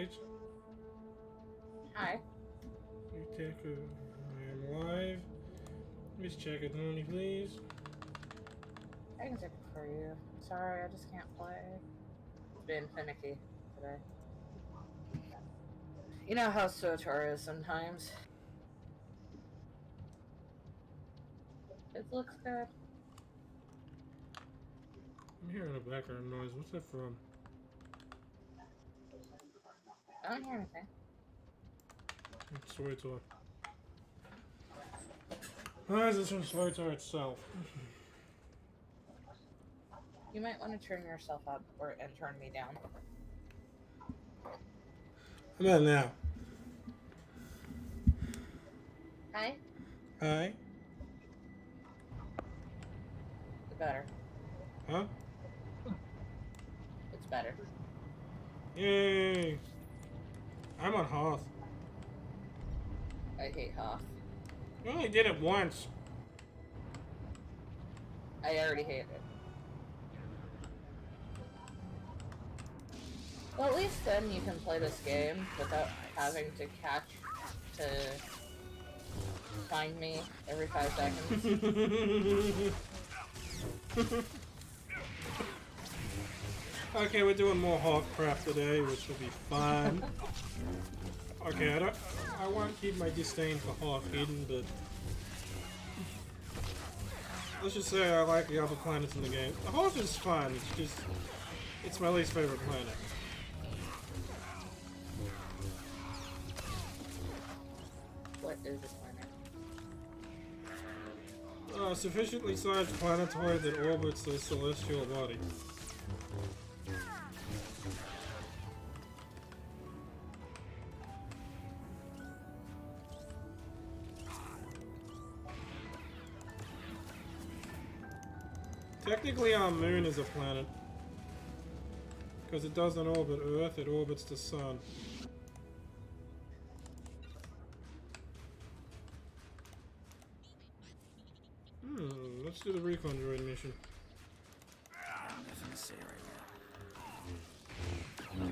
page. Hi. You take I am live. Please check it only, please. I can check it for you. Sorry, I just can't play. It's been finicky today. You know how Swtor is sometimes. It looks good. I'm hearing a background noise. What's that from? I don't hear anything. It's Swtor. Why is this from Swtor itself? You might want to turn yourself up and turn me down. How about now? Hi? Hi? Better. Huh? It's better. Yay! I'm on Hoth. I hate Hoth. You only did it once. I already hate it. Well, at least then you can play this game without having to find me every 5 seconds. Okay, we're doing more Hoth crap today, which will be fun. Okay, I want to keep my disdain for Hoth hidden, but let's just say I like the other planets in the game. The Hoth is fun. It's my least favorite planet. What is this planet? Sufficiently sized planetoid that orbits a celestial body. Technically our moon is a planet. Because it doesn't orbit Earth, it orbits the sun. Let's do the recon droid mission. Nothing to say right now.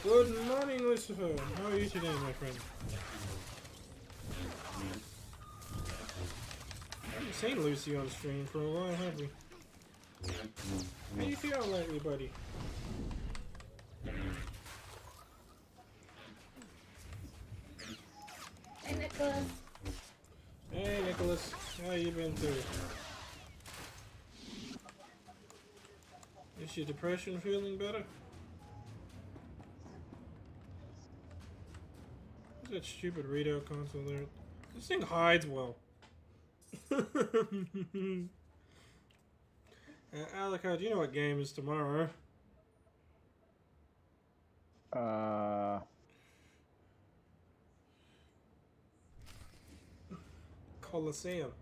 Good morning, Lucifer. How are you today, my friend? I haven't seen Lucy on stream for a while, have we? How you feeling lately, buddy? Hey, Nicholas. Hey, Nicholas. How you been through? Is your depression feeling better? What's that stupid readout console there? This thing hides well. Alaka, do you know what game is tomorrow? Colosseum.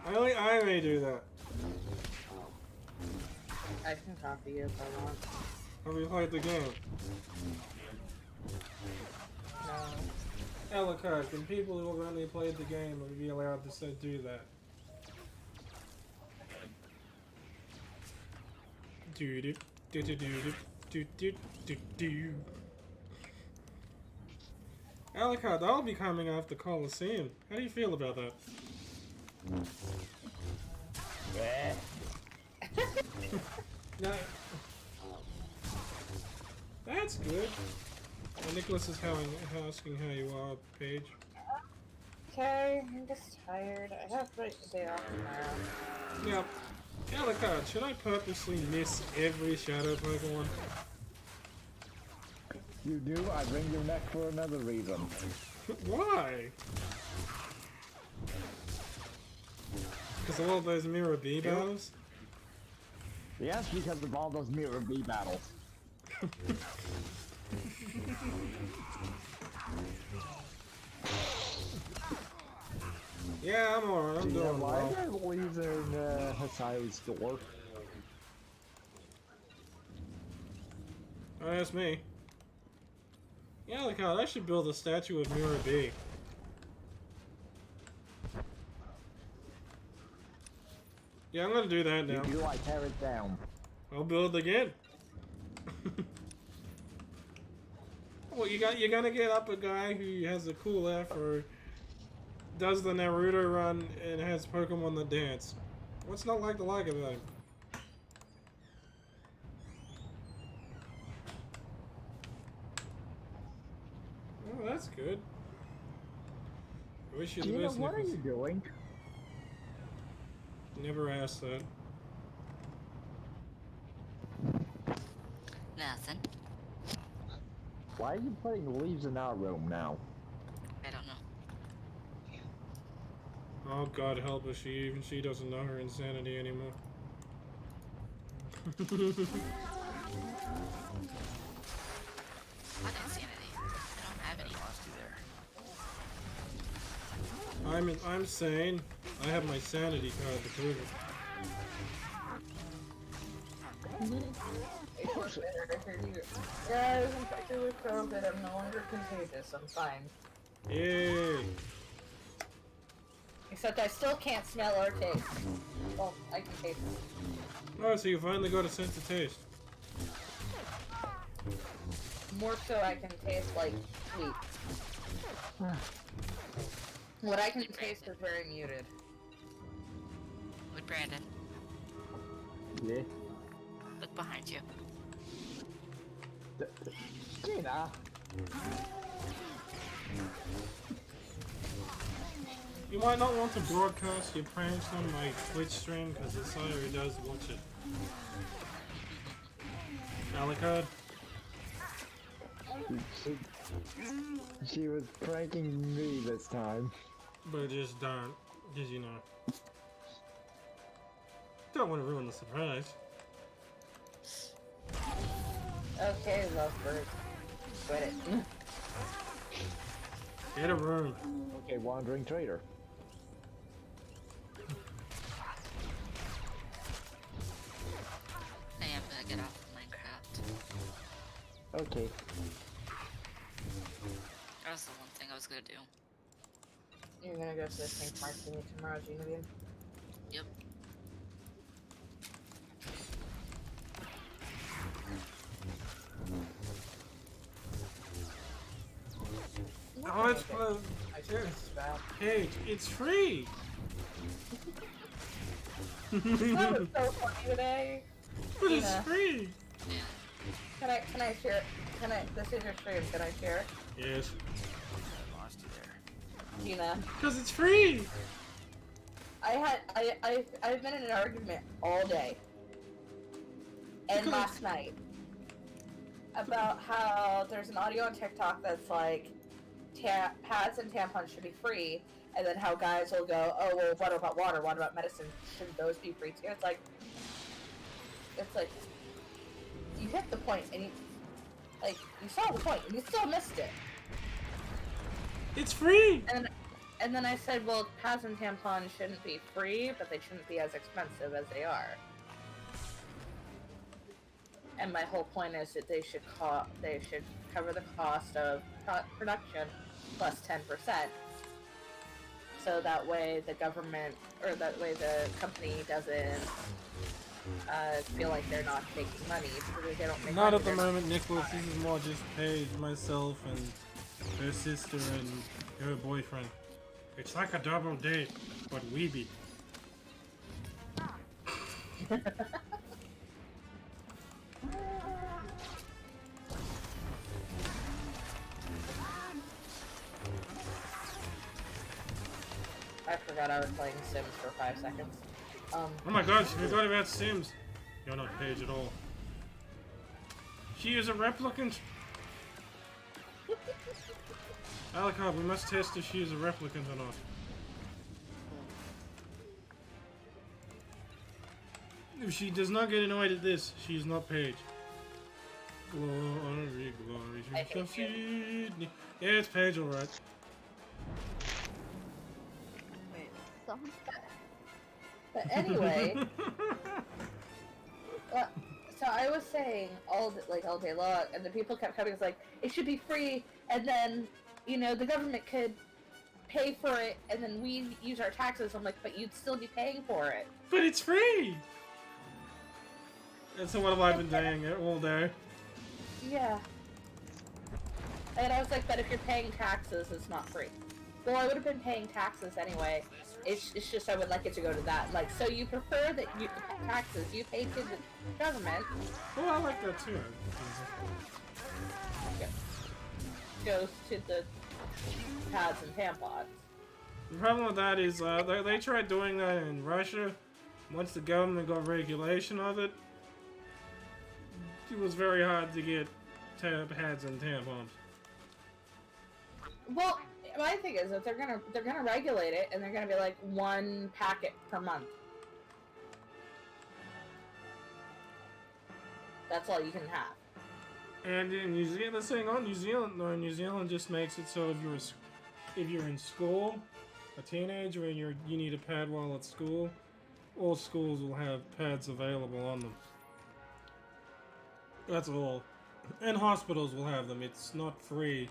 Only I may do that. I can copy you if I want. Have you played the game? No. Alucard, can people who have only played the game be allowed to do that? Do do do do do do do do do. Alucard, that'll be coming after Colosseum. How do you feel about that? Yeah. No. That's good. Nicholas is asking how you are, Paige. Okay, I'm just tired. I have a day off tomorrow. Now, Alucard, should I purposely miss every shadow Pokemon? You do? I bring you neck for another reason. Why? Because of all those Mirror B battles? Yes, because of all those Mirror B battles. Yeah, I'm alright. I'm doing why well. did I leave in Hasai's store? Oh, that's me. Yeah, Alucard, I should build a statue of Mirror B. Yeah, I'm gonna do that now. You do I tear it down. I'll build again. Well, you're gonna get up a guy who has a cool F or does the Naruto run and has Pokemon that dance. What's not like about him? Oh, that's good. I wish you the Gina, best, what are Nicholas. you doing? Never asked that. Nothing. Why are you putting leaves in our room now? I don't know. Oh, God help us, even she doesn't know her insanity anymore. What insanity? I don't have any. Lost you there. I'm sane. I have my sanity card to prove it. Yeah, I was infected with COVID. I'm no longer contagious. I'm fine. Yay! Except I still can't smell or taste. Well, I can taste it. Oh, so you finally got a sense of taste. More so I can taste, like, sweet. What I can taste is very muted. With Brandon. Yeah. Look behind you. Gina! You might not want to broadcast your pranks on my Twitch stream because the Sire does watch it. Alucard? She was pranking me this time. But just don't, because you know. Don't want to ruin the surprise. Okay, lovebird. Quit it. Get a room. Okay, wandering trader. I am gonna get off of Minecraft. Okay. That was the one thing I was gonna do. You're gonna go to the St. Martini tomorrow, Genevieve? Yep. Oh, it's I should have bad. Paige, it's free! That was so funny today. But it's Yeah. free! Can I share? This is your stream, can I share? Yes. Lost you there. Gina, Because it's free! I've been in an argument all day. And Because- last night. About how there's an audio on TikTok that's like, pads and tampons should be free, and then how guys will go, oh well, what about water? What about medicine? Shouldn't those be free too? It's like, you hit the point, and you saw the point, and you still missed it. It's free! And then I said, well, pads and tampons shouldn't be free, but they shouldn't be as expensive as they are. And my whole point is that they should cover the cost of production plus 10%. So that way the government, or that way the company doesn't feel like they're not making money, because they don't make Not money. at the moment, Nicholas. This is more just Paige, myself, and her sister and her boyfriend. It's like a double date, but weeby. I forgot I was playing Sims for 5 seconds. Oh my god, she forgot about Sims. You're not Paige at all. She is a replicant. Alucard, we must test if she is a replicant or not. If she does not get annoyed at this, she is not Paige. Glory, glory, I she shall hate you. feed me. Yeah, it's Paige, alright. But anyway, so I was saying all day long, and the people kept coming. It's like, it should be free, and then the government could pay for it, and then we use our taxes. I'm like, but you'd still be paying for it. But it's free! And so what have I been doing all day? Yeah. And I was like, but if you're paying taxes, it's not free. Well, I would have been paying taxes anyway. It's just I would like it to go to that. Like, so you prefer that you taxes you pay to the government. Well, I like that too. Goes to the pads and tampons. The problem with that is they tried doing that in Russia. Once the government got regulation of it, it was very hard to get pads and tampons. Well, my thing is that they're gonna regulate it, and they're gonna be like 1 packet per month. That's all you can have. And in New Zealand, the thing on New Zealand, though, New Zealand just makes it so if you're in school, a teenager, and you need a pad while at school, all schools will have pads available on them. That's all. And hospitals will have them. It's not free.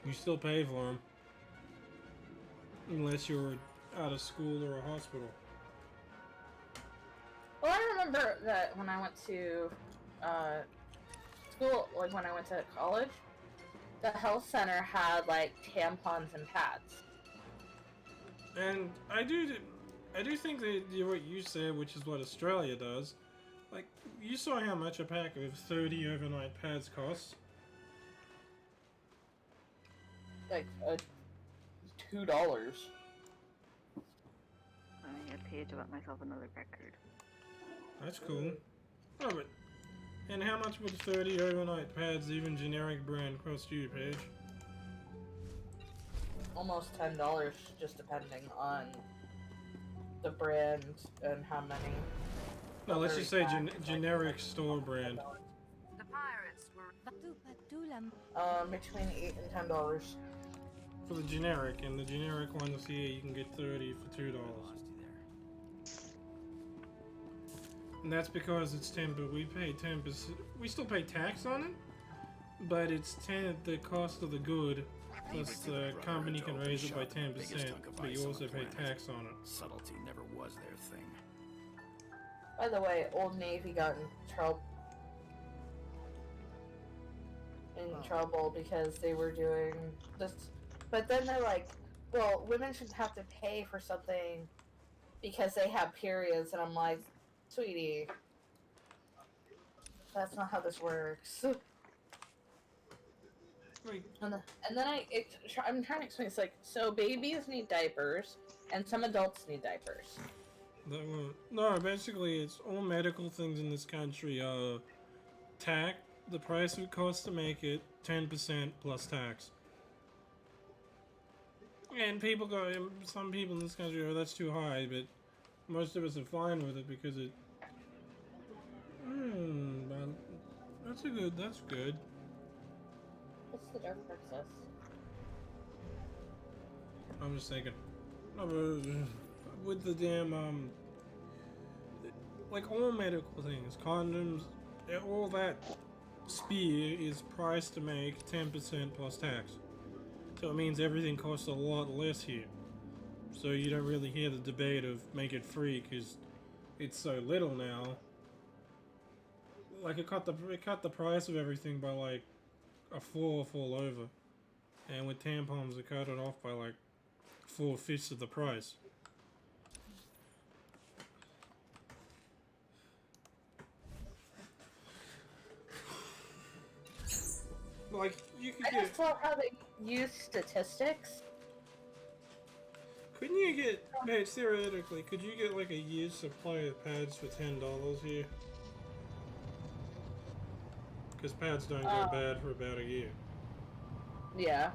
You still pay for them. Unless you're out of school or a hospital. Well, I remember that when I went to school, like when I went to college, the health center had like tampons and pads. And I do think they do what you said, which is what Australia does. Like, you saw how much a pack of 30 overnight pads costs. Like $2. I get paid to let myself another record. That's cool. Oh, but... And how much would 30 overnight pads, even generic brand, cost you, Paige? Almost $10, just depending on the brand and how many. No, let's just say generic store brand. The pirates were Between $8 and $10. For the generic, and the generic ones here, you can get 30 for $2. And that's because it's 10, but we pay 10%. We still pay tax on it, but it's 10 at the cost of the good, plus the company can raise it by 10%, but you also pay tax on it. Subtlety never was their thing. By the way, Old Navy got in trouble because they were doing this. But then they're like, well, women shouldn't have to pay for something because they have periods. And I'm like, sweetie, that's not how this works. Wait, And then I'm trying to explain. It's like, so babies need diapers, and some adults need diapers. no, basically it's all medical things in this country are tax. The price it costs to make it, 10% plus tax. And people go, some people in this country, oh, that's too high, but most of us are fine with it because it. But that's good. What's the dark princess? I'm just thinking. No, but with the damn, like all medical things, condoms, all that spear is priced to make 10% plus tax. So it means everything costs a lot less here. So you don't really hear the debate of make it free because it's so little now. Like it cut the price of everything by like a fourth all over, and with tampons it cut it off by like 4/5 of the price. Like you could I get. just love how they use statistics. Couldn't you get, Paige, theoretically, could you get like a year's supply of pads for $10 here? Because pads don't go bad for about a year. Yeah.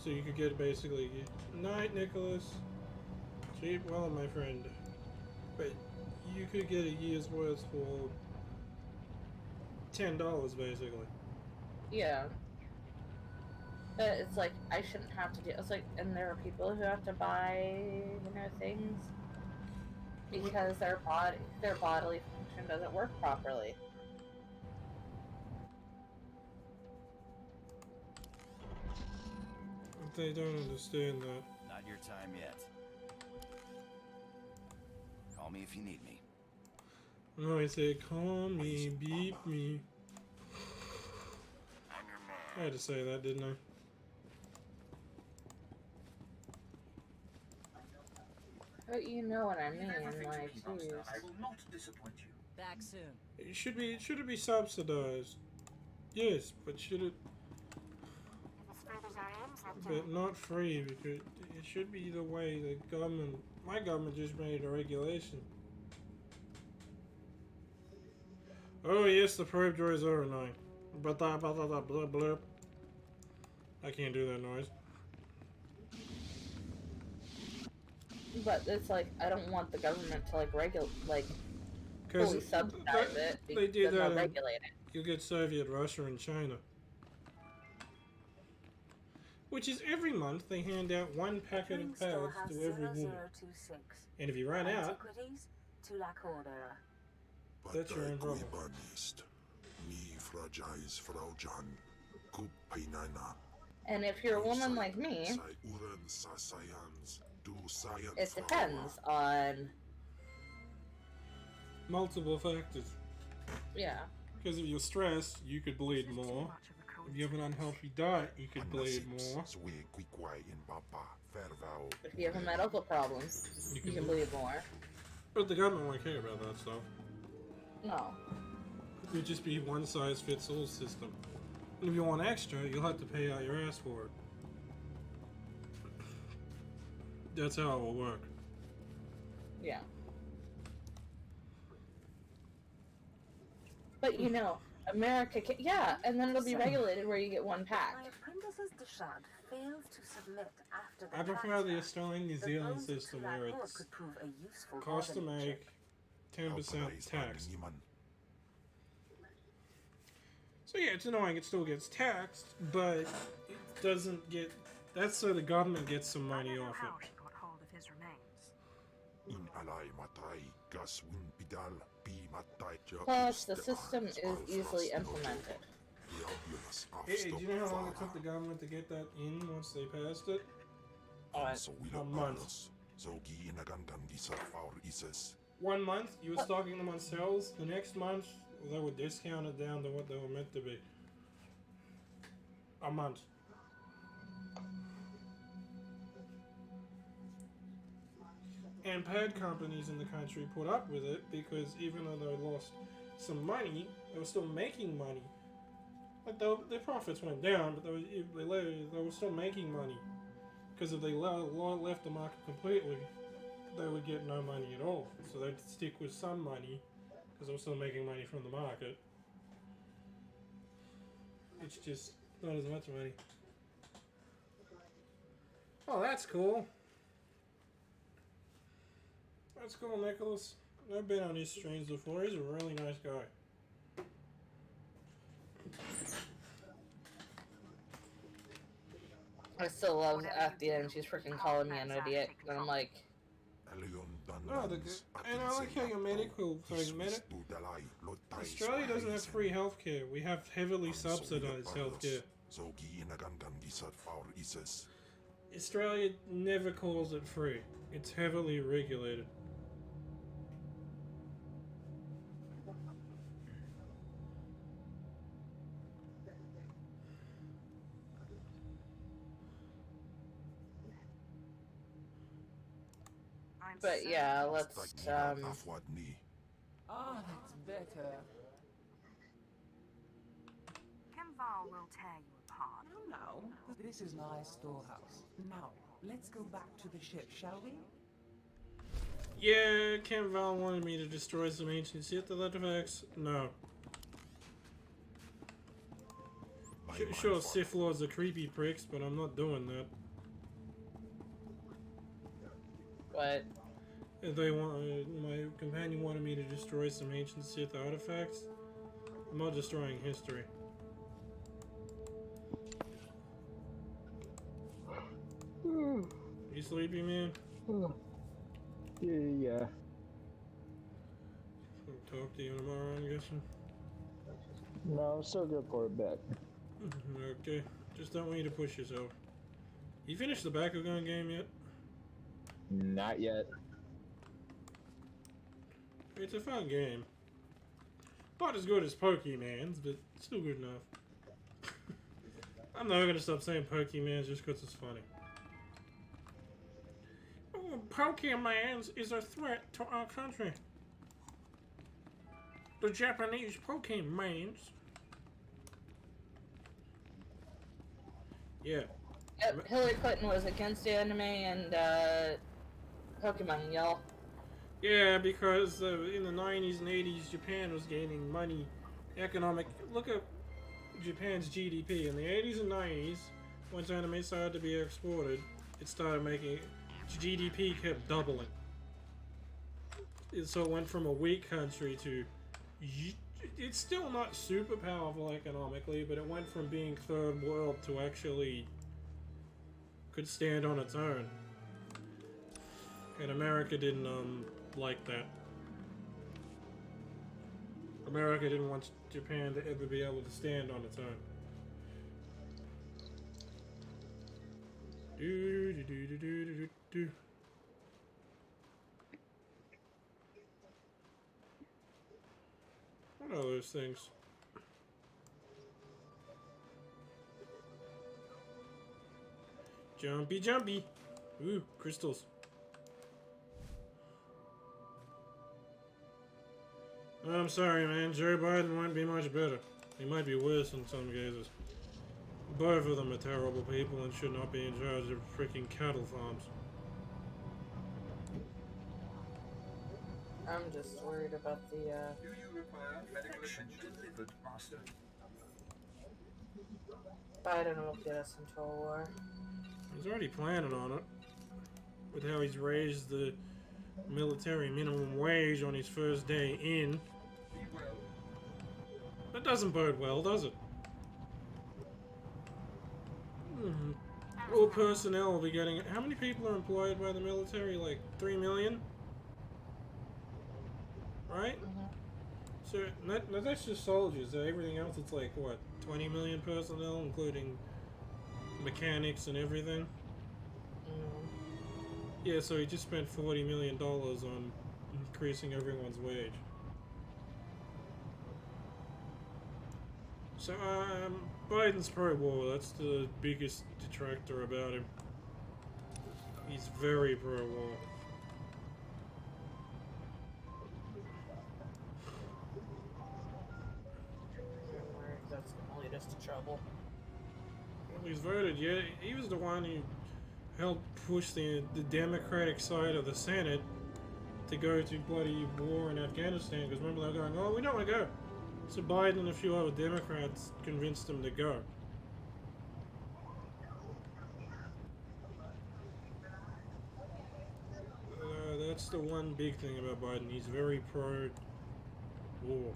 So you could get basically, night, Nicholas. Cheap, well, my friend. But you could get a year's worth for $10 basically. Yeah. But it's like, I shouldn't have to do it's like, and there are people who have to buy, things because their bodily function doesn't work properly. They don't understand that. Not your time yet. Call me if you need me. No, I say, call me, beep me. I'm your man. I had to say that, didn't I? But you know what I mean, like, geez. will not disappoint you. Back soon. It should it be subsidized? Yes, but should it? But not free, because it should be the way the government. My government just made a regulation. Oh yes, the probe droids are annoying. But blah blah blah blah blah. I can't do that noise. But it's like, I don't want the government to, like, fully subsidize it, they because did then they'll that. regulate it. You get Soviet Russia and China. Which is every month they hand out one packet of pads to every woman. And if you run out, that's your own problem. And if you're a woman like me, it depends on... multiple factors. Yeah. Because if you're stressed, you could bleed more. If you have an unhealthy diet, you could bleed more. If you have a medical problem, you can bleed more. But the government won't care about that stuff. No. It would just be one size fits all system. And if you want extra, you'll have to pay out your ass for it. That's how it will work. Yeah. But you know, America can, yeah, and then it'll be regulated where you get one pack. I prefer the Australian New Zealand system where it's cost to make, 10% tax. So yeah, it's annoying, it still gets taxed, but it doesn't get, that's so the government gets some money off How it. she got hold of his remains. Plus, the system is easily implemented. Hey, do you know how long it took the government to get that in once they passed it? A month. 1 month, you were stocking them on sales. The next month, they were discounted down to what they were meant to be. A month. And pad companies in the country put up with it because even though they lost some money, they were still making money. Like their profits went down, but they were still making money. Because if they left the market completely, they would get no money at all. So they'd stick with some money because they were still making money from the market. It's just not as much money. Oh, that's cool. That's cool, Nicholas. I've been on his streams before. He's a really nice guy. I still love at the end she's freaking calling me an idiot, and I'm like, no, and I like how your medical Australia doesn't have free healthcare. We have heavily subsidized healthcare. Australia never calls it free. It's heavily regulated. but yeah, let's, Ah, that's better. Kimval will tear you apart. No, this is my storehouse. Now, let's go back to the ship, shall we? Yeah, Camp Val wanted me to destroy some ancient Sith artifacts. No. Sure, Sith Lords are creepy pricks, but I'm not doing that. What? If they want, my companion wanted me to destroy some ancient Sith artifacts. I'm not destroying history. You sleepy, man? Yeah. I'll talk to you tomorrow, I'm guessing. No, I'm still good for a bit. Okay. Just don't want you to push yourself. You finished the Bakugan game yet? Not yet. It's a fun game. Not as good as Pokemon's, but still good enough. I'm not gonna stop saying Pokemon just because it's funny. Oh, Pokemon is a threat to our country. The Japanese Pokemons. Yeah. Yep, Hillary Clinton was against the anime and Pokemon, y'all. Yeah, because in the 90s and 80s, Japan was gaining money, economic. Look at Japan's GDP. In the 80s and 90s, once anime started to be exported, it started making. GDP kept doubling. So it went from a weak country to. It's still not super powerful economically, but it went from being third world to actually could stand on its own. And America didn't like that. America didn't want Japan to ever be able to stand on its own. Do do do do do do do. What are those things? Jumpy, jumpy. Ooh, crystals. I'm sorry, man. Joe Biden might be much better. He might be worse in some cases. Both of them are terrible people and should not be in charge of freaking cattle farms. I'm just worried about the, Do you require medical attention delivered, Master? Biden will get us into a war. He's already planning on it. With how he's raised the military minimum wage on his first day in. Be well. That doesn't bode well, does it? All personnel will be getting... How many people are employed by the military? Like 3 million? Right? So, no, that's just soldiers. Everything else, it's like, what, 20 million personnel, including mechanics and everything? Yeah, so he just spent $40 million on increasing everyone's wage. So, Biden's pro-war. That's the biggest detractor about him. He's very pro-war. That's gonna lead us to trouble. Well, he's voted, yeah. He was the one who helped push the Democratic side of the Senate to go to bloody war in Afghanistan. Because remember, they were going, oh, we don't want to go. So Biden and a few other Democrats convinced them to go. That's the one big thing about Biden. He's very pro-war.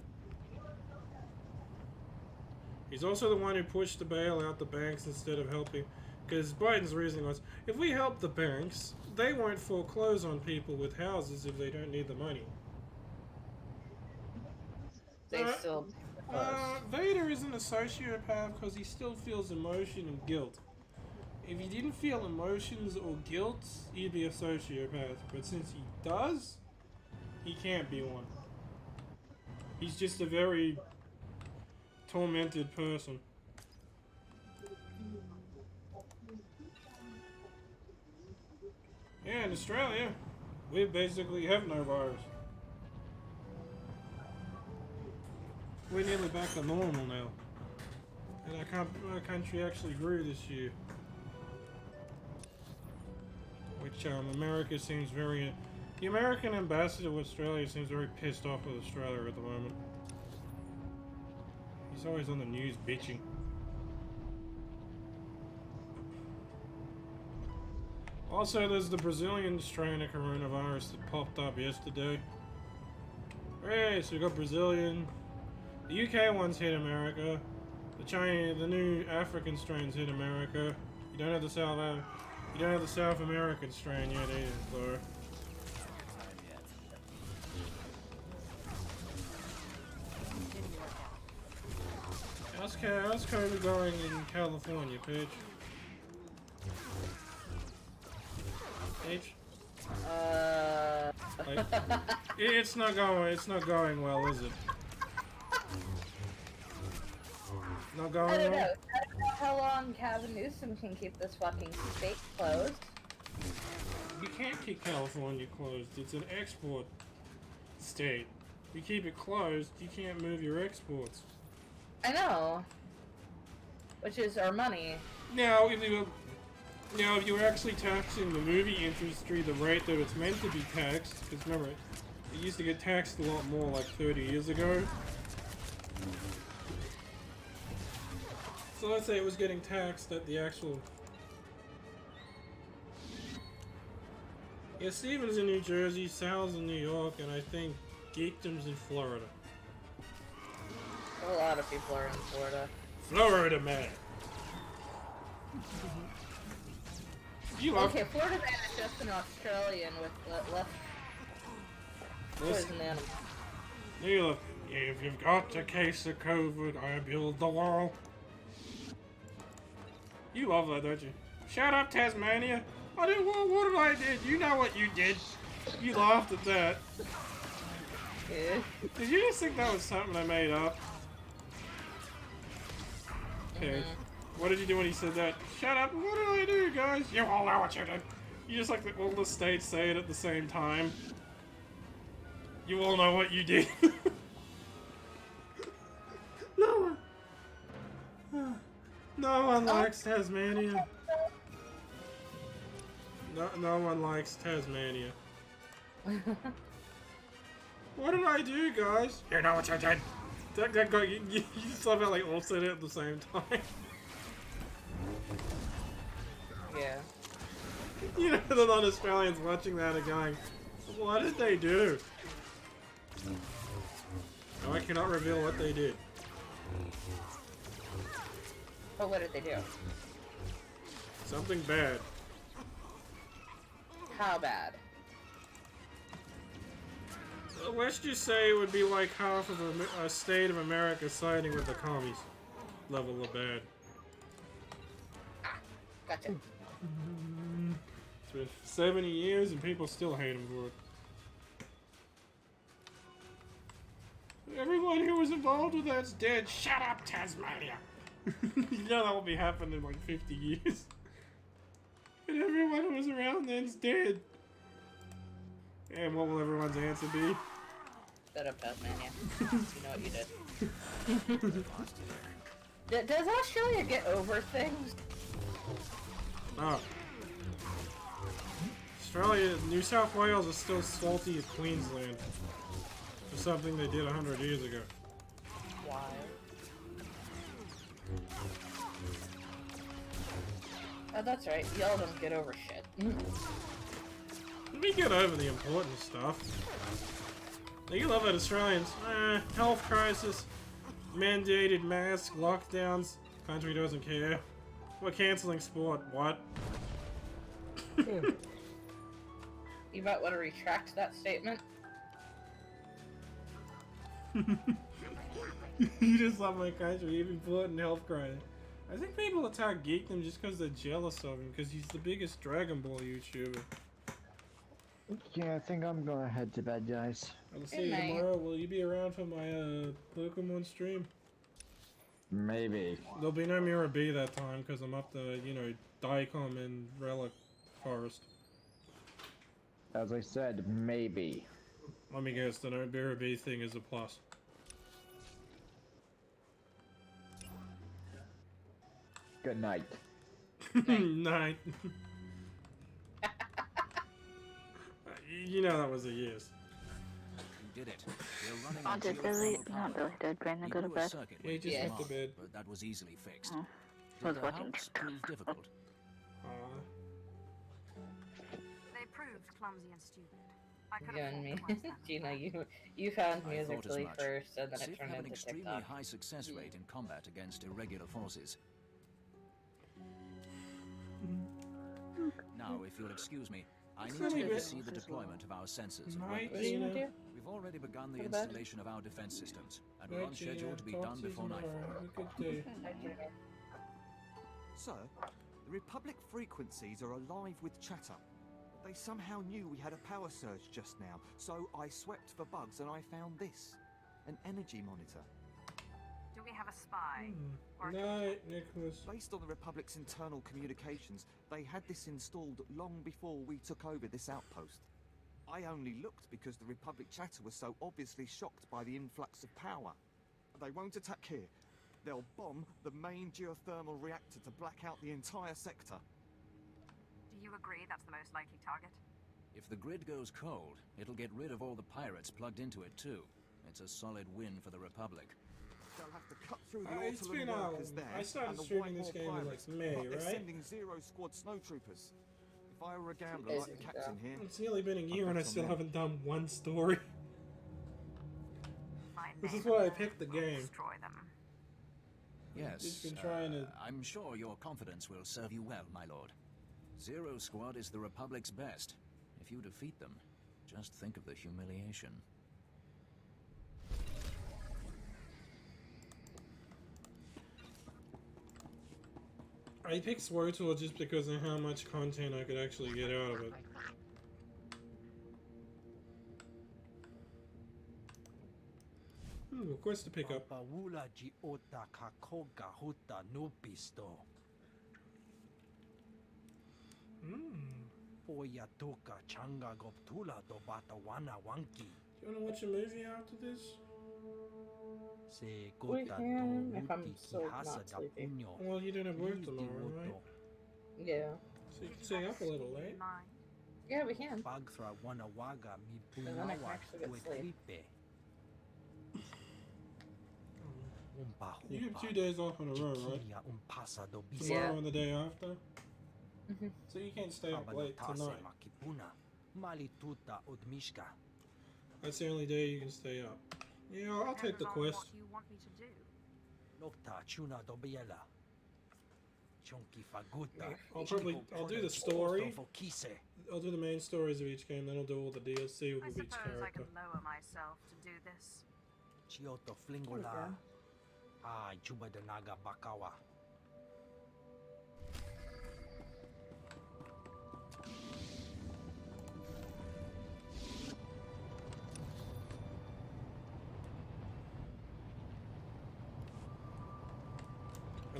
He's also the one who pushed to bail out the banks instead of helping. Because Biden's reasoning was, if we help the banks, they won't foreclose on people with houses if they don't need the money. They still. Vader isn't a sociopath because he still feels emotion and guilt. If he didn't feel emotions or guilt, he'd be a sociopath. But since he does, he can't be one. He's just a very tormented person. Yeah, in Australia, we basically have no virus. We're nearly back to normal now. And our country actually grew this year. Which America seems very... The American ambassador to Australia seems very pissed off with Australia at the moment. He's always on the news bitching. Also, there's the Brazilian strain of coronavirus that popped up yesterday. Hey, so we got Brazilian. The UK ones hit America. The new African strains hit America. You don't have the South American strain yet either, though. How's COVID going in California, Paige? H. Uh. It's not going well, is it? Not going I don't well? know. I don't know how long Gavin Newsom can keep this fucking state closed. You can't keep California closed. It's an export state. You keep it closed, you can't move your exports. I know. Which is our money. Now, if you're actually taxing the movie industry the rate that it's meant to be taxed, because remember, it used to get taxed a lot more like 30 years ago. So let's say it was getting taxed at the actual... Yeah, Steven's in New Jersey, Sal's in New York, and I think Geekdom's in Florida. A lot of people are in Florida. Florida man! You love... Okay, Florida man is just an Australian with less poison animals. You look, if you've got a case of COVID, I build the wall. You love that, don't you? Shut up, Tasmania! I didn't. What did I did? You know what you did. You laughed at that. Yeah. Did you just think that was something I made up? Okay. What did you do when he said that? Shut up! What did I do, guys? You all know what you did. You just like all the states say it at the same time. You all know what you did. No one. No one likes Tasmania. No one likes Tasmania. What did I do, guys? You know what you did. That guy, you somehow like all said it at the same time. Yeah. You know, the non-Australians watching that are going, what did they do? No, I cannot reveal what they did. But what did they do? Something bad. How bad? Let's just say it would be like half of a state of America siding with the commies. Level of bad. Gotcha. It's been 70 years and people still hate him for it. Everyone who was involved with that's dead. Shut up, Tasmania! You know that will be happening in like 50 years. And everyone who was around then's dead. And what will everyone's answer be? Shut up, Tasmania. You know what you did. Does Australia get over things? Oh. Australia, New South Wales is still salty as Queensland. For something they did 100 years ago. Why? Oh, that's right. Y'all don't get over shit. We get over the important stuff. You love it, Australians. Health crisis, mandated mask, lockdowns. Country doesn't care. We're cancelling sport. What? You might want to retract that statement. You just love my country, even important health crisis. I think people attack Geekdom just because they're jealous of him, because he's the biggest Dragon Ball YouTuber. Yeah, I think I'm gonna head to bed, guys. I'll see you tomorrow. Will you be around for my Pokemon stream? Maybe. There'll be no Mirror B that time because I'm up to, you know, Daicom and Relic Forest. As I said, maybe. Let me guess, the no Mirror B thing is a plus. Good night. Night. You know that was a yes. You did it. We're running Oh, did Billy? Not Billy. Did Brandon go to bed? Yeah, he just went to bed. But that was easily fixed. Oh. I was Did the watching helps TikTok. prove difficult? They proved clumsy and stupid. I could You have and me. fought them. Gina, you found I thought as musically much. first, and then Sith it turned have an into extremely TikTok. high success rate in combat against irregular forces. Now, if you'll excuse me, I need to Silly bit. oversee the deployment of our sensors and Night, weapons. What are you gonna do? We've already begun the What about it? installation of our defense systems, and we're Right, on schedule to be talk done to you before tomorrow. nightfall. Have a good day. Sir, the Republic frequencies are alive with chatter. They somehow knew we had a power surge just now, so I swept for bugs and I found this. An energy monitor. Do we have a spy? Or Night, Nicholas. Based on the Republic's internal communications, they had this installed long before we took over this outpost. I only looked because the Republic chatter was so obviously shocked by the influx of power. They won't attack here. They'll bomb the main geothermal reactor to black out the entire sector. do you agree that's the most likely target? If the grid goes cold, it'll get rid of all the pirates plugged into it too. It's a solid win for the Republic. They'll have to cut through the It's been workers there. I started and the streaming this Whitehall game in pirates, like May, but they're right? sending Zero Squad snowtroopers. If I were a gambler like the captain here, It's nearly been a year I'll and I bet on still them. haven't done one story. My This is men why I picked the will game. Destroy them. Yes, Just been trying to- I'm sure your confidence will serve you well, my lord. Zero Squad is the Republic's best. If you defeat them, just think of the humiliation. I picked Swtor just because of how much content I could actually get out of it. Of course to pick up. You wanna watch a movie after this? We can, if I'm so not sleepy. Well, you don't have work tomorrow, right? Yeah. So you can stay up a little late. Yeah, we can. And then I can actually get sleep. You have 2 days off in a row, right? Tomorrow and the day after? So you can't stay up late tonight. That's the only day you can stay up. Yeah, I'll take the Depends on quest. What you want me to do? I'll do the story. I'll do the main stories of each game, then I'll do all the DLC I with each suppose I character. can lower myself to do this.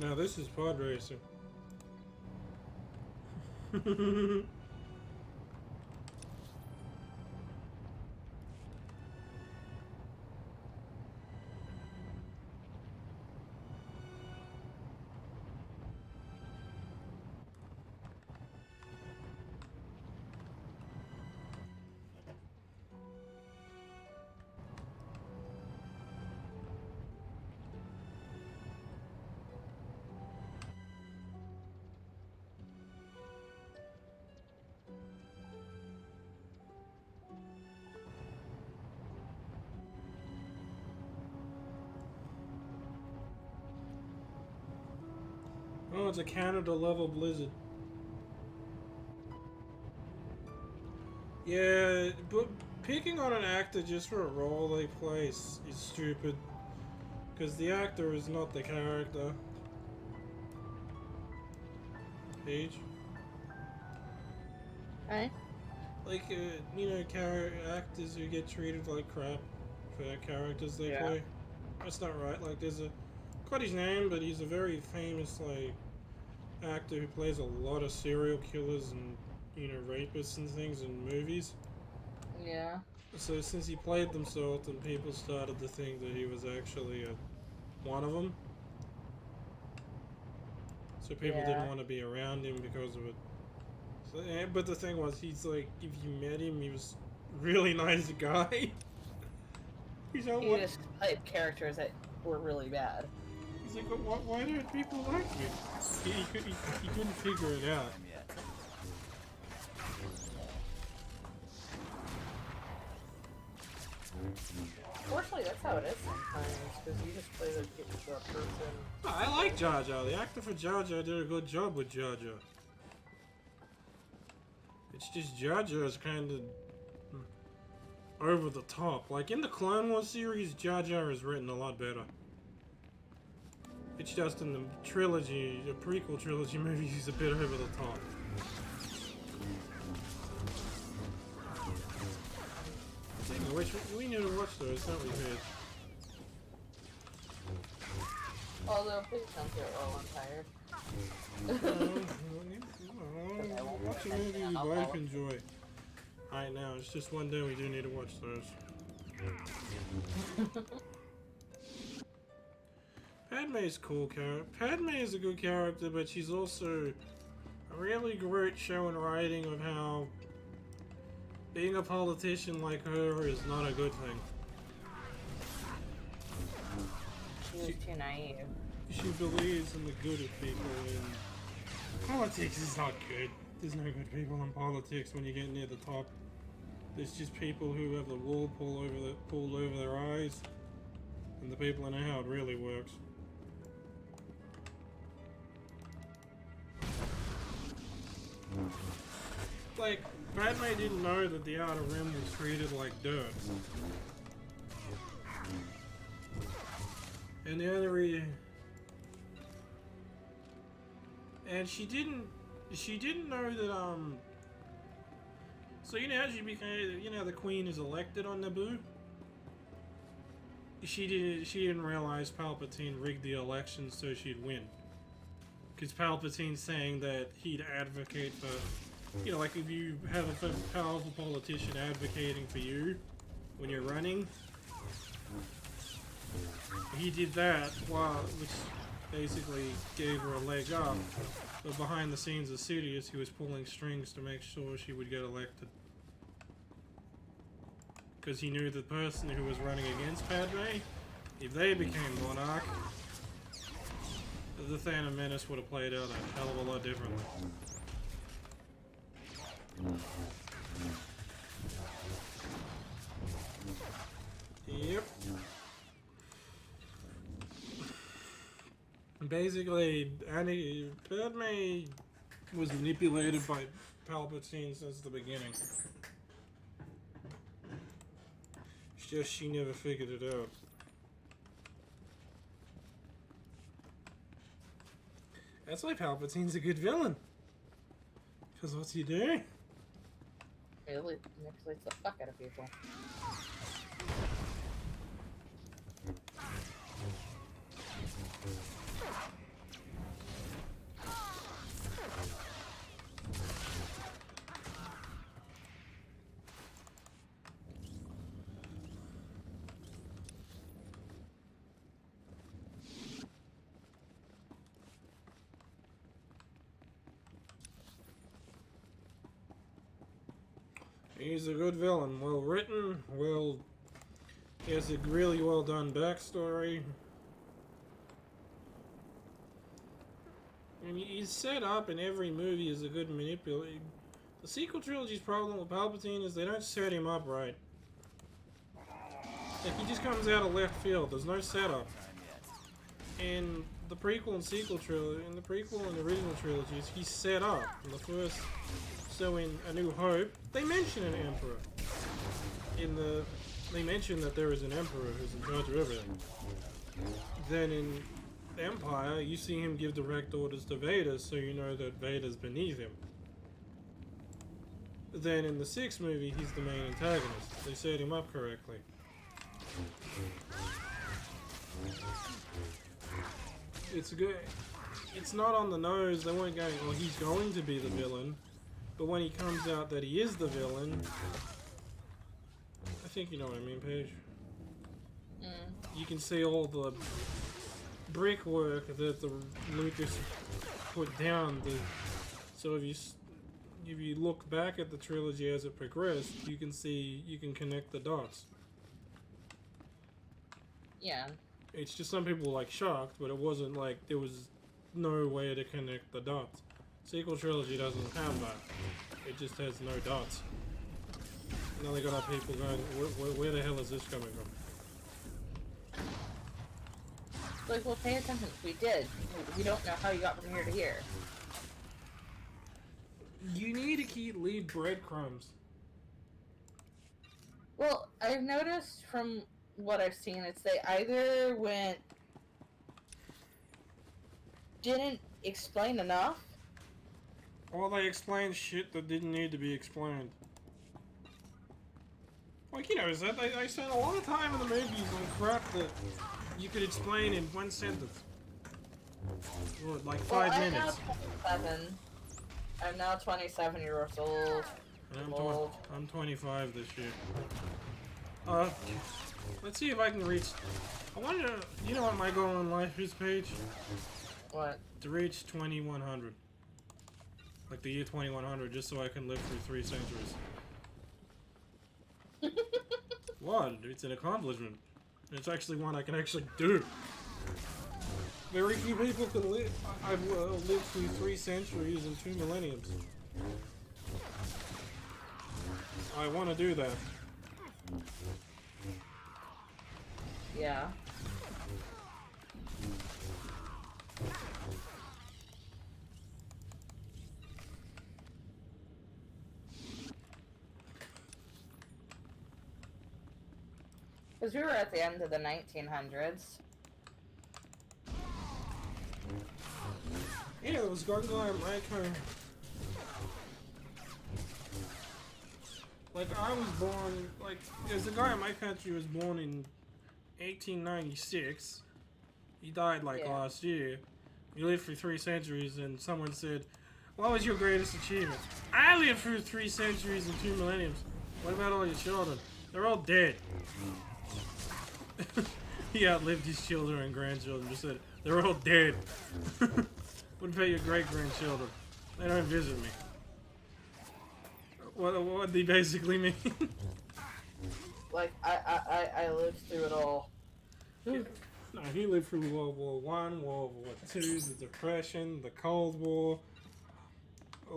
Now this is pod racing. Oh, it's a Canada level blizzard. Yeah, but picking on an actor just for a role they play is stupid. Because the actor is not the character. Paige? Hey? Like, you know, actors who get treated like crap for their characters they play. That's not right. Like, there's a... Got his name, but he's a very famous, like, actor who plays a lot of serial killers and, you know, rapists and things in movies. Yeah. So since he played them so often, people started to think that he was actually one of them. So people didn't want to be around him because of it. So, but the thing was, he's like, if you met him, he was a really nice guy. He's like, He just played characters that were really bad. He's like, why don't people like me? He couldn't figure it out. Fortunately, that's how it is sometimes, because you just play the person. I like Jar Jar. The actor for Jar Jar did a good job with Jar Jar. It's just Jar Jar is kind of over the top. Like in the Clone Wars series, Jar Jar is written a lot better. It's just in the trilogy, the prequel trilogy movies, he's a bit over the top. which we need to watch those, don't we, Paige? Although, please don't get all tired. Watch a movie we both enjoy. Right now, it's just one day we do need to watch those. Padme's cool character. Padme is a good character, but she's also a really great show and writing of how being a politician like her is not a good thing. She was too naive. She believes in the good of people, and politics is not good. There's no good people in politics when you get near the top. There's just people who have the wool pulled over their eyes, and the people who know how it really works. Like, Padme didn't know that the Outer Rim was treated like dirt. And the other reason... And she didn't know that, so you know how she became, you know, the queen is elected on Naboo? She didn't realize Palpatine rigged the election so she'd win. Because Palpatine's saying that he'd advocate for, you know, like if you have a powerful politician advocating for you when you're running, he did that which basically gave her a leg up. But behind the scenes of Sidious, he was pulling strings to make sure she would get elected. Because he knew the person who was running against Padme, if they became monarch, the Phantom Menace would have played out a hell of a lot differently. Yep. Basically, Padme was manipulated by Palpatine since the beginning. It's just she never figured it out. That's why Palpatine's a good villain. Because what's he doing? Really manipulates the fuck out of people. He's a good villain, well written, he has a really well done backstory. And he's set up in every movie as a good manipulator. The sequel trilogy's problem with Palpatine is they don't set him up right. Like, he just comes out of left field, there's no setup. In the prequel and sequel trilogy, in the prequel and the original trilogies, he's set up in the first. So in A New Hope, they mention an emperor. They mention that there is an emperor who's in charge of everything. Then in Empire, you see him give direct orders to Vader, so you know that Vader's beneath him. Then in the 6th movie, he's the main antagonist. They set him up correctly. It's good. It's not on the nose. They weren't going, well, he's going to be the villain. But when he comes out that he is the villain, I think you know what I mean, Paige. You can see all the brickwork that the Lucas put down. So if you look back at the trilogy as it progressed, you can connect the dots. Yeah. It's just some people were like shocked, but it wasn't like there was no way to connect the dots. Sequel trilogy doesn't have that. It just has no dots. Now they got our people going, where the hell is this coming from? Like, well, pay attention. We did. We don't know how you got from here to here. You need to leave breadcrumbs. Well, I've noticed from what I've seen, it's they either didn't explain enough, or they explained shit that didn't need to be explained. Like, you know, I spent a lot of time in the movies on crap that you could explain in one sentence. Or like 5 minutes. I'm now 27 years old. And I'm 25 this year. Let's see if I can reach... I wonder... You know what my goal in life is, Paige? What? To reach 2100. Like the year 2100, just so I can live through 3 centuries. What? It's an accomplishment. It's actually one I can actually do. Very few people can live. I've lived through 3 centuries and 2 millenniums. I want to do that. Yeah. Because we were at the end of the 1900s. Yeah, there was one guy in my country. Like, I was born, like, there's a guy in my country who was born in 1896. He died, like, last year. He lived for 3 centuries, and someone said, what was your greatest achievement? I lived through 3 centuries and 2 millenniums. What about all your children? They're all dead. He outlived his children and grandchildren. Just said, they're all dead. What about your great-grandchildren? They don't visit me. What did he basically mean? Like, I lived through it all. No, he lived through World War One, World War II, the Depression, the Cold War,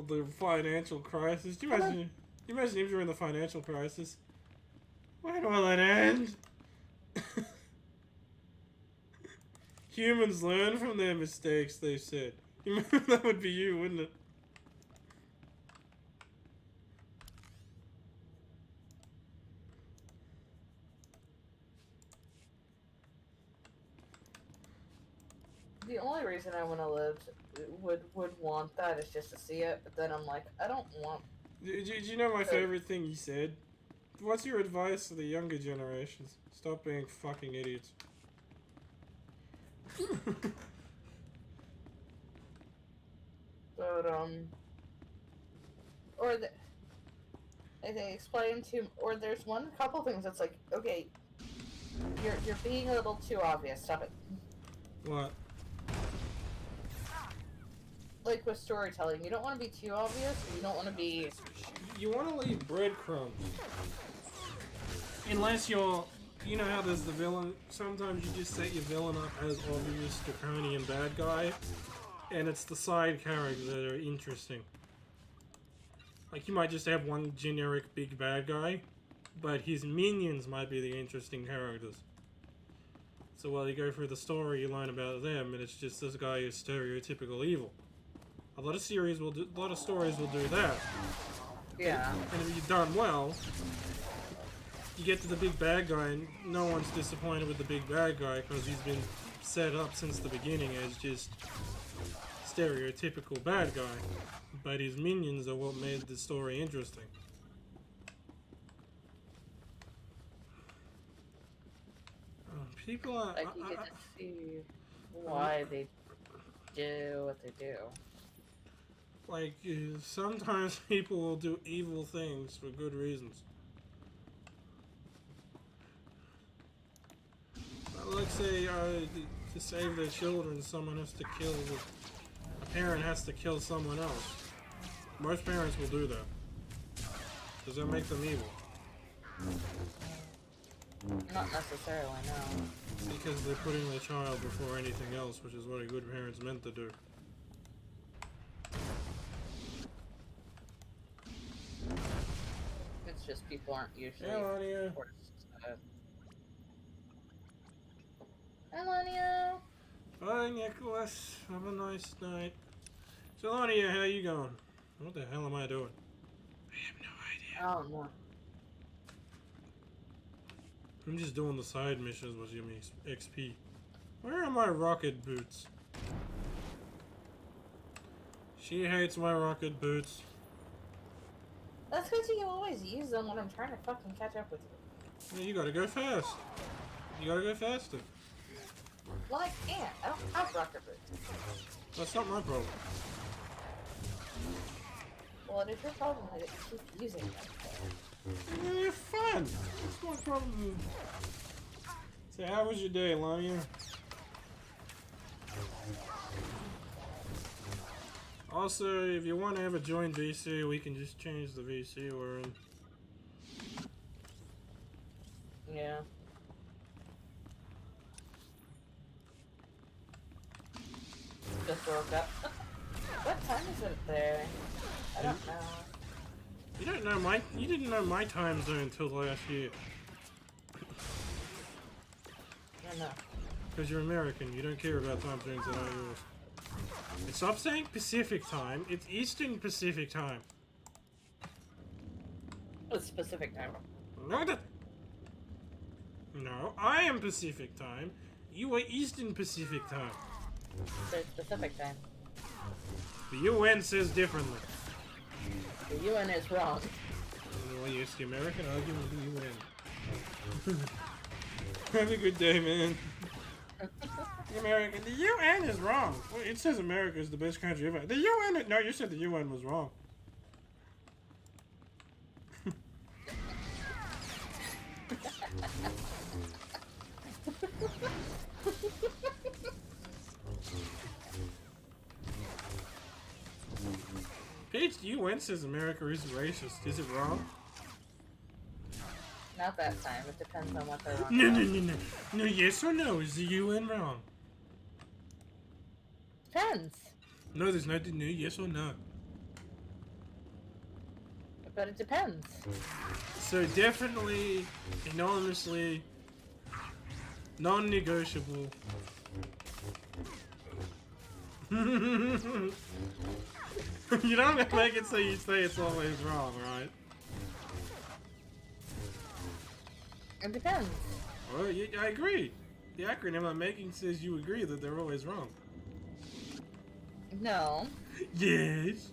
the financial crisis. Do you imagine him during the financial crisis? When will it end? Humans learn from their mistakes, they said. That would be you, wouldn't it? The only reason I want to live would want that is just to see it, but then I'm like, I don't want... Do you know my favorite thing he said? What's your advice to the younger generations? Stop being fucking idiots. But, or they explain to, or there's couple things that's like, okay, you're being a little too obvious, stop it. What? Like with storytelling, you don't want to be too obvious, you don't want to be... You want to leave breadcrumbs. Unless you're... You know how there's the villain? Sometimes you just set your villain up as obvious draconian bad guy, and it's the side characters that are interesting. Like, you might just have one generic big bad guy, but his minions might be the interesting characters. So while you go through the story, you learn about them, and it's just this guy is stereotypical evil. A lot of stories will do that. Yeah. And if you've done well, you get to the big bad guy, and no one's disappointed with the big bad guy because he's been set up since the beginning as just stereotypical bad guy. But his minions are what made the story interesting. People are... Like, you get to see why they do what they do. Like, sometimes people will do evil things for good reasons. Like, say, to save their children, someone has to kill... A parent has to kill someone else. Most parents will do that. Does that make them evil? Not necessarily, no. Because they're putting their child before anything else, which is what a good parent's meant to do. It's just people aren't usually... Hey, Lania. Hi, Lania. Bye, Nicholas. Have a nice night. So, Lania, how you going? What the hell am I doing? I have no idea. Oh, no. I'm just doing the side missions, which give me XP. Where are my rocket boots? She hates my rocket boots. That's because you always use them when I'm trying to fucking catch up with you. Yeah, you gotta go fast. You gotta go faster. Well, I can't. I don't have rocket boots. That's not my problem. Well, it is your problem that you keep using them. Yeah, they're fun. That's my problem. So how was your day, Lamia? Also, if you want to ever join VC, we can just change the VC we're in. Yeah. Just woke up. What time is it there? I don't know. You don't know you didn't know my time zone until last year. I know. Because you're American, you don't care about time zones that aren't yours. And stop saying Pacific time, it's Eastern Pacific time. It's Pacific time. No, I am Pacific time. You are Eastern Pacific time. So it's Pacific time. The UN says differently. The UN is wrong. Well, yes, the American argument of the UN. Have a good day, man. The American, the UN is wrong. Well, it says America is the best country ever. The UN, no, you said the UN was wrong. Page, the UN says America is racist. Is it wrong? Not that time. It depends on what they're wrong No, about. no, no, no. No, yes or no? Is the UN wrong? Depends. No, there's no yes or no. But it depends. So definitely, anonymously, non-negotiable. You don't make it so you say it's always wrong, right? It depends. Well, I agree. The acronym I'm making says you agree that they're always wrong. No. Yes.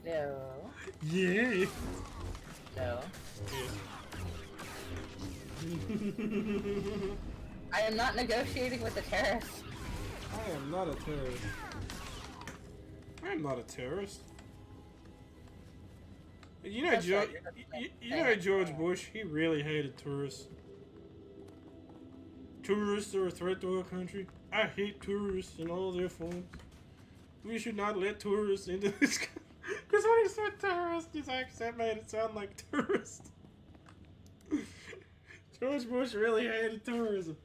No. Yeah. No. Yeah. I am not negotiating with the terrorists. I am not a terrorist. I am not a terrorist. You know, George Bush, he really hated tourists. Tourists are a threat to our country. I hate tourists in all their forms. We should not let tourists into this country. Because when he said terrorist, his accent made it sound like tourist. George Bush really hated tourism.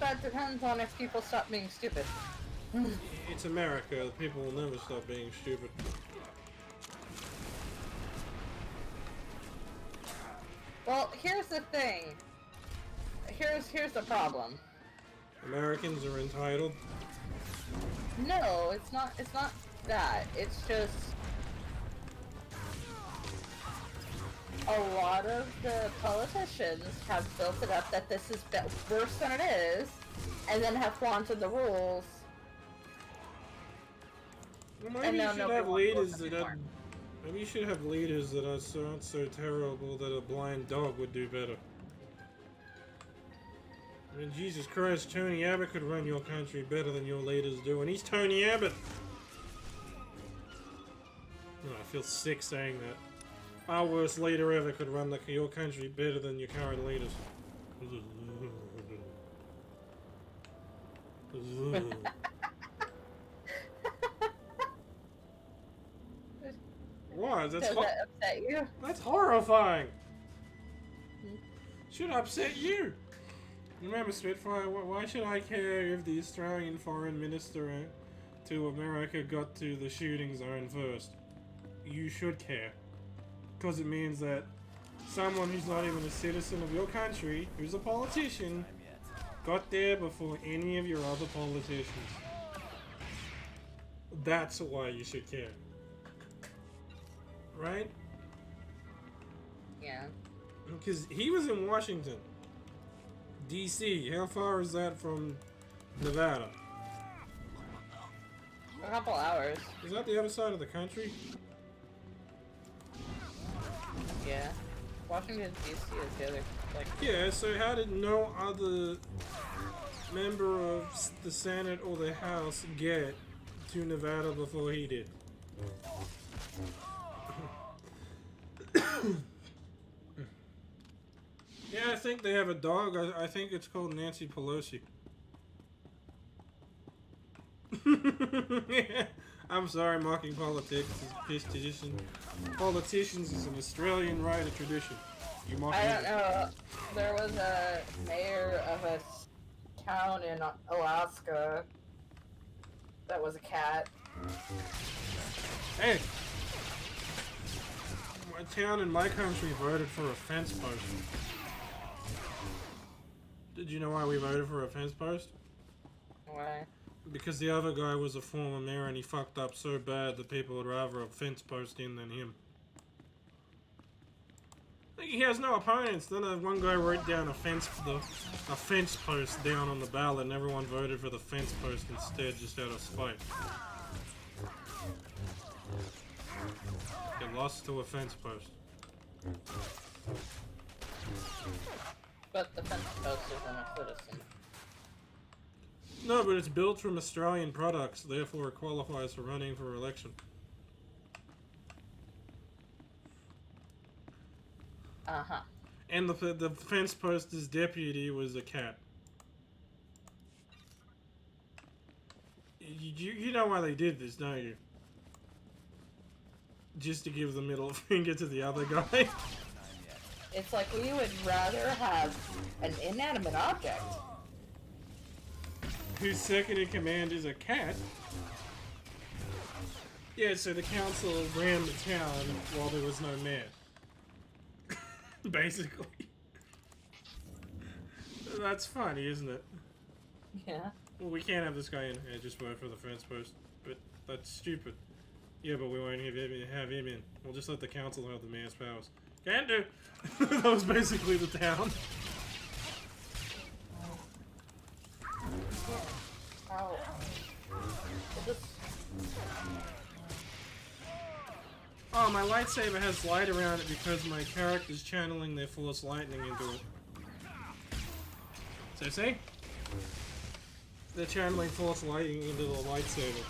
That depends on if people stop being stupid. It's America. People will never stop being stupid. Well, here's the thing. Here's the problem. Americans are entitled. No, it's not that. It's just a lot of the politicians have built it up that this is worse than it is, and then have flaunted the rules. Well, maybe you should have leaders that are. Maybe you should have leaders that are so terrible that a blind dog would do better. I mean, Jesus Christ, Tony Abbott could run your country better than your leaders do, and he's Tony Abbott! Oh, I feel sick saying that. Our worst leader ever could run your country better than your current leaders. What? Does that upset you? That's horrifying! Should upset you! Remember, Spitfire, why should I care if the Australian foreign minister to America got to the shooting zone first? You should care. Because it means that someone who's not even a citizen of your country, who's a politician, got there before any of your other politicians. That's why you should care. Right? Yeah. Because he was in Washington, D.C. How far is that from Nevada. A couple hours. Is that the other side of the country? Yeah. Washington D.C. is the other. Like. Yeah. So how did no other member of the Senate or the House get to Nevada before he did? Yeah, I think they have a dog. I think it's called Nancy Pelosi. I'm sorry, mocking politics is politicians is an Australian right of tradition. You mock I don't know. There was a mayor of a town in Alaska that was a cat. Hey! A town in my country voted for a fence post. Did you know why we voted for a fence post? Why? Because the other guy was a former mayor and he fucked up so bad that people would rather a fence post in than him. He has no opponents. Then one guy wrote down a fence post down on the ballot and everyone voted for the fence post instead just out of spite. It lost to a fence post. But the fence post isn't a citizen. No, but it's built from Australian products, therefore it qualifies for running for election. Uh-huh. And the fence poster's deputy was a cat. You know why they did this, don't you? Just to give the middle finger to the other guy. It's like we would rather have an inanimate object. Whose second in command is a cat. Yeah, so the council ran the town while there was no mayor. Basically. That's funny, isn't it? Yeah. Well, we can't have this guy in here just vote for the fence post, but that's stupid. Yeah, but we won't have him in. We'll just let the council have the mayor's powers. Can't do! That was basically the town. How? Oh, my lightsaber has light around it because my character's channeling their force lightning into it. So see? They're channeling force lightning into the lightsaber.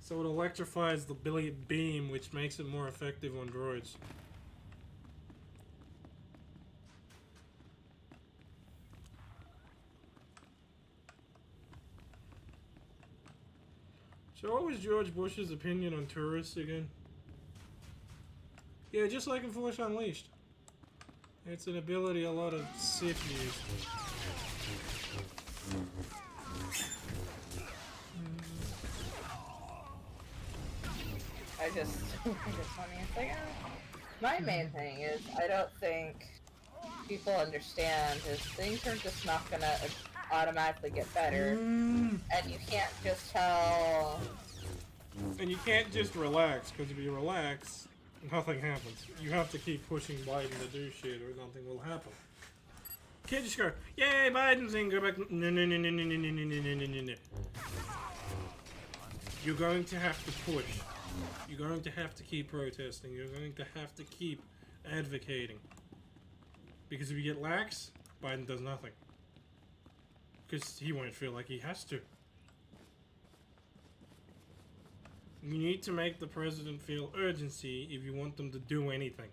So it electrifies the beam, which makes it more effective on droids. So what was George Bush's opinion on tourists again? Yeah, just like in Force Unleashed. It's an ability a lot of Sith use. I just want to say, my main thing is I don't think people understand is things are just not gonna automatically get better, and you can't just tell. And you can't just relax, because if you relax, nothing happens. You have to keep pushing Biden to do shit, or nothing will happen. You can't just go, yay, Biden's in, go back. No, no, no, no, no, no, no, no, no, no, no, no. You're going to have to push. You're going to have to keep protesting. You're going to have to keep advocating. Because if you get lax, Biden does nothing. Because he won't feel like he has to. You need to make the president feel urgency if you want them to do anything.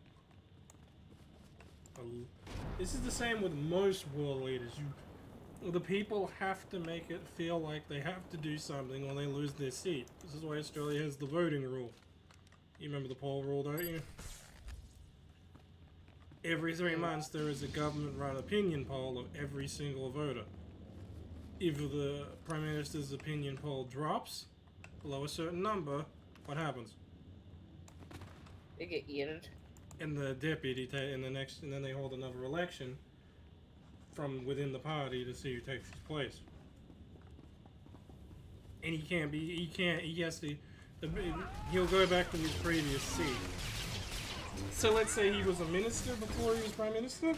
This is the same with most world leaders. The people have to make it feel like they have to do something or they lose their seat. This is why Australia has the voting rule. You remember the poll rule, don't you? Every 3 months there is a government-run opinion poll of every single voter. If the Prime Minister's opinion poll drops below a certain number, what happens? They get eaten. And the deputy and then they hold another election from within the party to see who takes his place. And he has to, he'll go back to his previous seat. So let's say he was a minister before he was prime minister.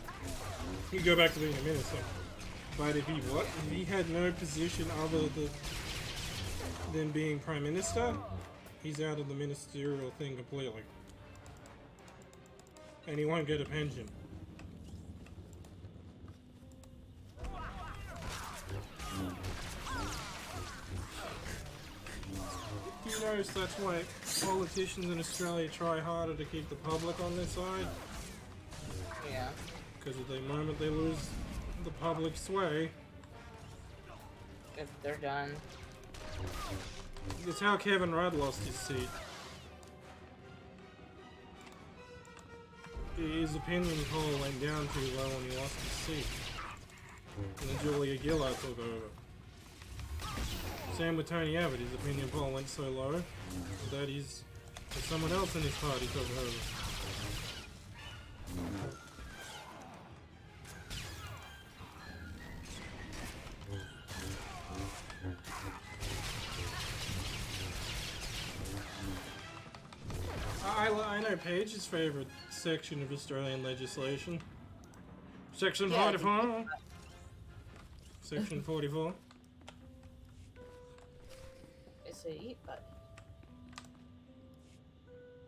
He'd go back to being a minister. But if he had no position other than being prime minister, he's out of the ministerial thing completely. And he won't get a pension. Do you notice that's why politicians in Australia try harder to keep the public on their side? Yeah. Because at the moment they lose the public sway, If they're done. it's how Kevin Rudd lost his seat. His opinion poll went down too low and he lost his seat. And then Julia Gillard took over. Same with Tony Abbott, his opinion poll went so low that someone else in his party took over. I know Paige's favourite section of Australian legislation. Section 44. Section 44. It's a eat button.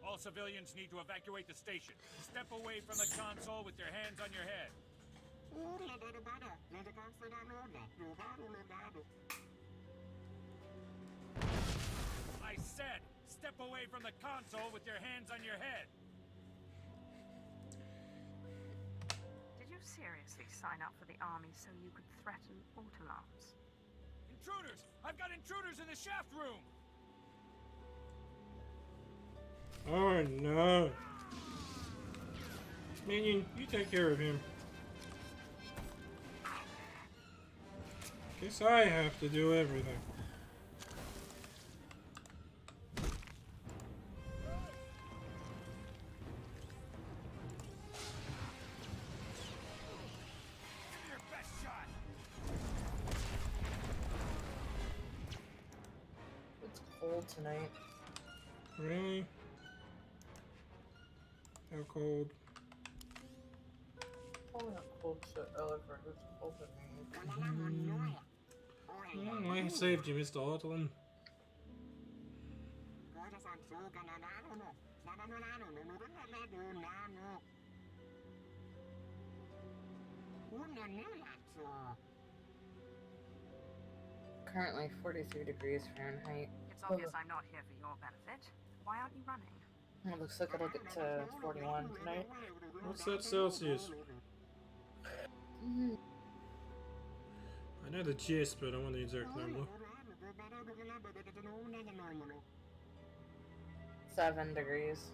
All civilians need to evacuate the station. Step away from the console with your hands on your head. I said, step away from the console with your hands on your head. Did you seriously sign up for the army so you could threaten Autolams? Intruders! I've got intruders in the shaft room! Oh no. Minion, you take care of him. Guess I have to do everything. Your best shot! It's cold tonight. Really? How cold? Probably not cold so early it's cold to me. I saved you, Mr. Ortland. Currently 43 degrees Fahrenheit. It's obvious I'm not here for your benefit. Why aren't you running? It looks like it'll get to 41 tonight. What's that Celsius? I know the gist, but I want the exact number. 7 degrees.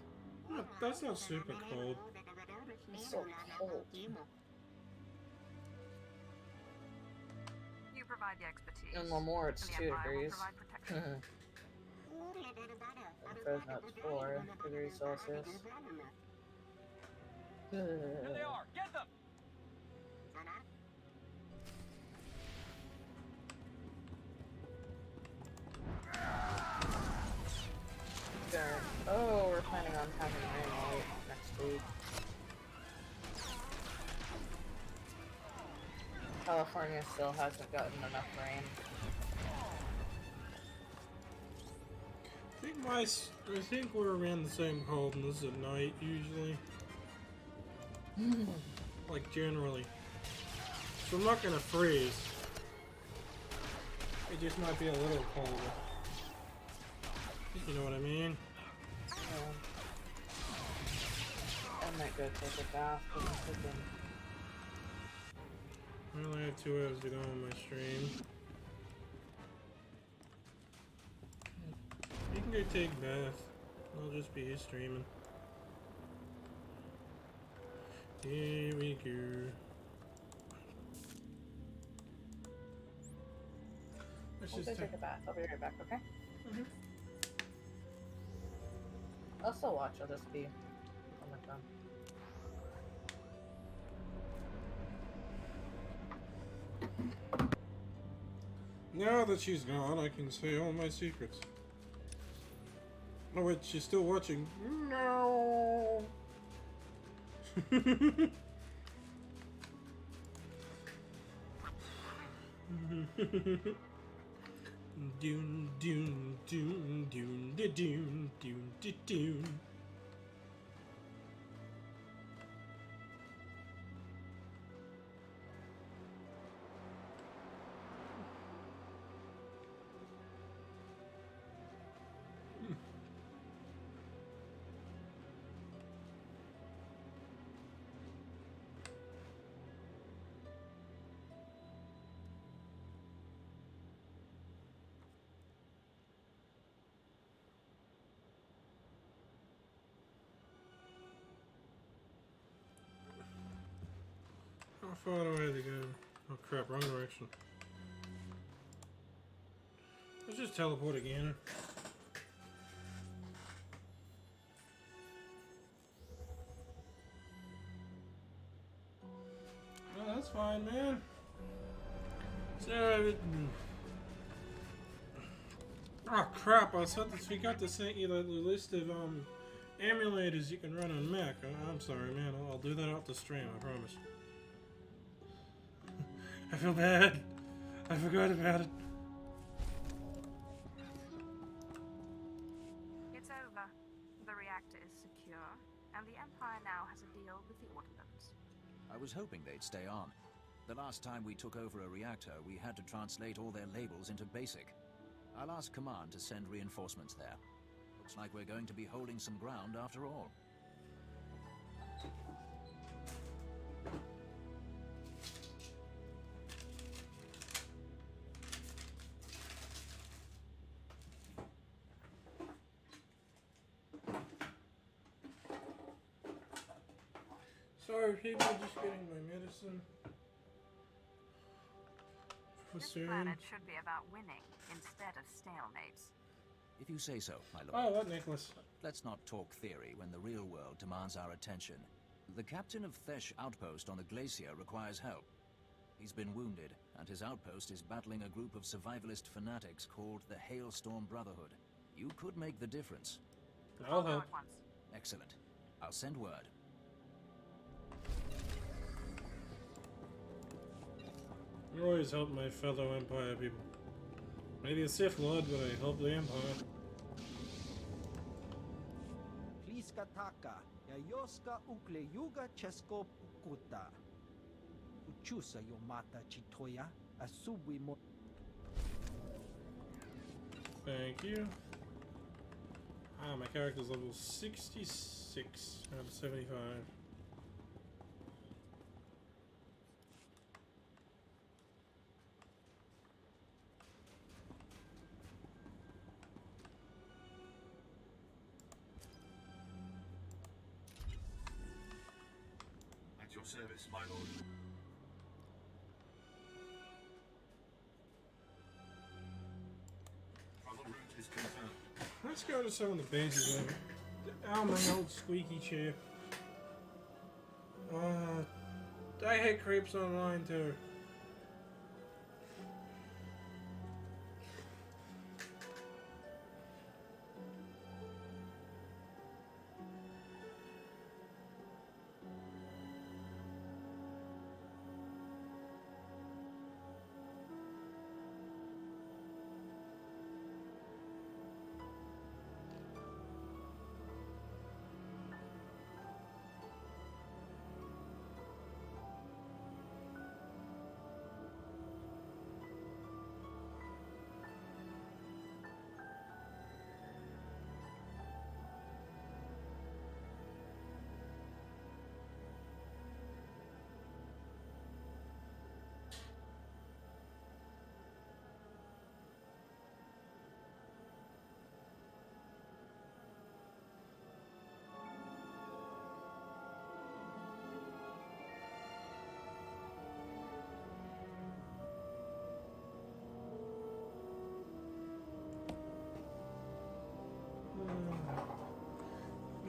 Oh, that's not super cold. It's so cold. You provide the expertise. In Lemoore, it's and 2 the Empire will degrees. provide protection. And Fresno, it's 4 degrees Celsius. Here they are! Get them! Good. Oh, we're planning on having rain all next week. California still hasn't gotten enough rain. I think we're around the same coldness at night usually. Like generally. So I'm not gonna freeze. It just might be a little colder. You know what I mean? I might go take a bath, but I'm thinking. I only have 2 hours to go on my stream. You can go take a bath. I'll just be here streaming. Here we go. Let's I'll just go take a bath. I'll be right back, okay? I'll still watch. I'll just be on my phone. Now that she's gone, I can say all my secrets. Oh wait, she's still watching. No. Dune, dune, dune, dune, dune, dune, dune, dune. How far do I have to go? Oh crap, wrong direction. Let's just teleport again. Oh, that's fine, man. So, oh crap, I forgot to send you the list of emulators you can run on Mac. I'm sorry, man. I'll do that off the stream, I promise. I feel bad. I forgot about it. It's over. The reactor is secure, and the Empire now has a deal with the Ordinance. I was hoping they'd stay on. The last time we took over a reactor, we had to translate all their labels into BASIC. I'll ask Command to send reinforcements there. Looks like we're going to be holding some ground after all. Sorry, people, just getting my medicine. For This soon. planet should be about winning instead of stalemates. If you say so, my lord. Oh, that necklace. Let's not talk theory when the real world demands our attention. The captain of Thesh outpost on the glacier requires help. He's been wounded, and his outpost is battling a group of survivalist fanatics called the Hailstorm Brotherhood. You could make the difference. I'll go help. at once. Excellent. I'll send word. I always help my fellow Empire people. Maybe a Sith Lord, but I help the Empire. Pliska taka, Yayoska ukle yuga chesko pukuta. Uchusa yomata chitoya, asubwi mo. Thank you. Ah, my character's level 66 out of 75. At your service, my lord. Travel route is confirmed. Let's go to some of the bases of it. Oh, my old squeaky chair. I hate creeps online too.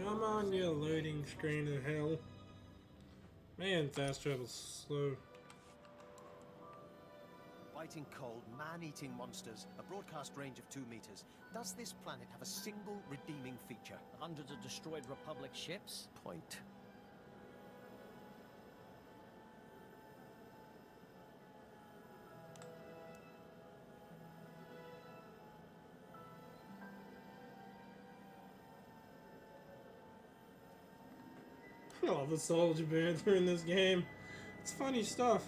I'm on your loading screen of hell. Man, fast travel's slow. Biting cold, man-eating monsters, a broadcast range of 2 meters. Does this planet have a single redeeming feature? Hundreds of destroyed Republic ships? Point. I love the soldier banter in this game. It's funny stuff.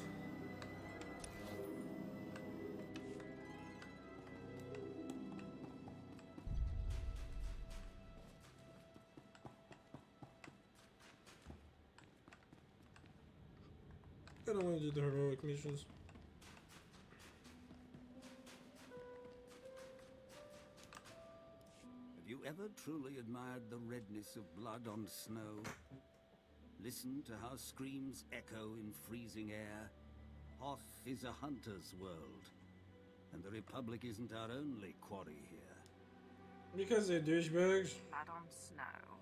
I don't want to do the heroic missions. Have you ever truly admired the redness of blood on snow? Listen to how screams echo in freezing air. Hoth is a hunter's world, and the Republic isn't our only quarry here. Because they're douchebags. Blood on snow.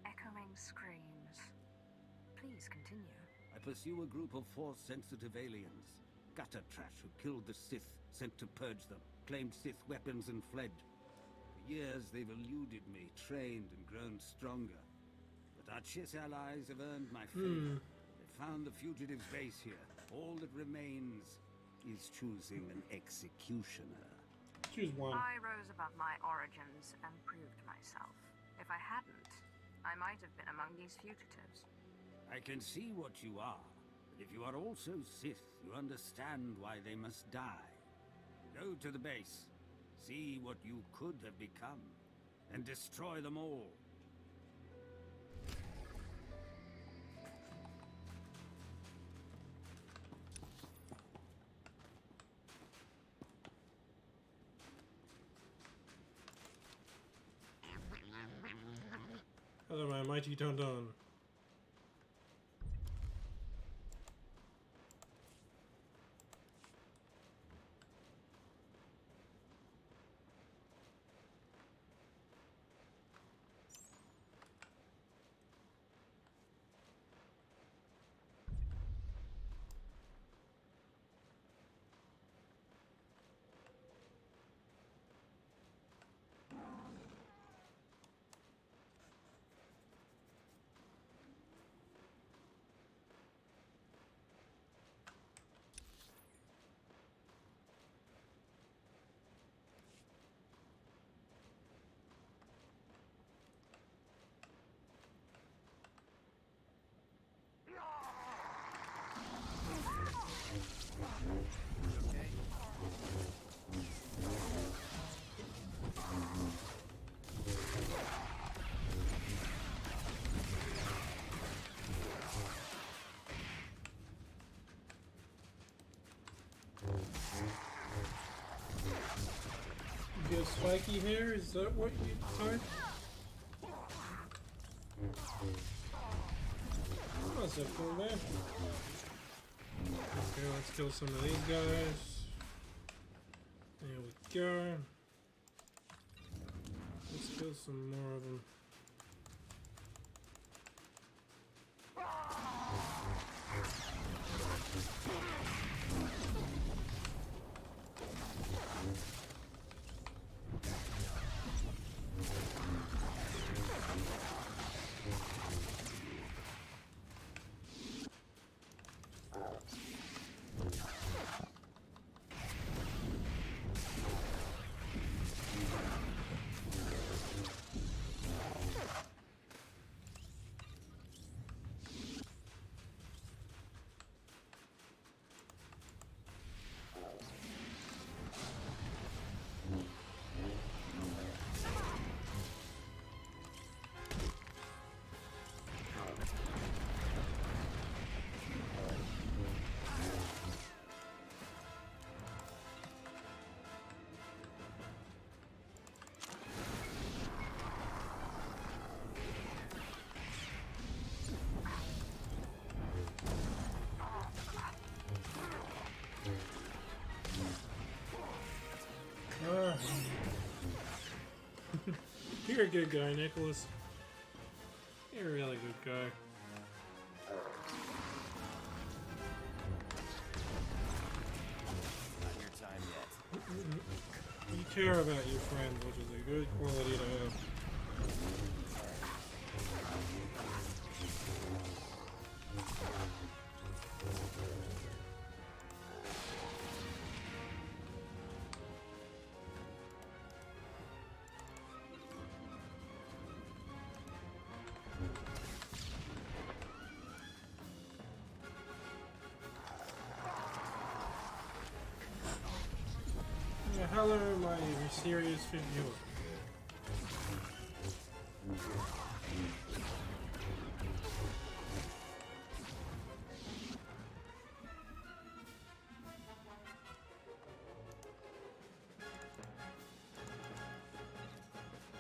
Echoing screams. Please continue. I pursue a group of Force-sensitive aliens. Gutter trash who killed the Sith, sent to purge them, claimed Sith weapons and fled. For years they've eluded me, trained and grown stronger. But our Chiss allies have earned my favor. They found the fugitive's base here. All that remains is choosing an executioner. Choose one. I rose above my origins and proved myself. If I hadn't, I might have been among these fugitives. I can see what you are, but if you are also Sith, you understand why they must die. Go to the base, see what you could have become, and destroy them all. Hello, my mighty Tonton. You have spiky hair? Is that what you are? Oh, that's a cool man. Okay, let's kill some of these guys. There we go. Let's kill some more of them. You're a good guy, Nicholas. You're a really good guy. Not your time yet. You care about your friends, which is a good quality to have. color my mysterious figure?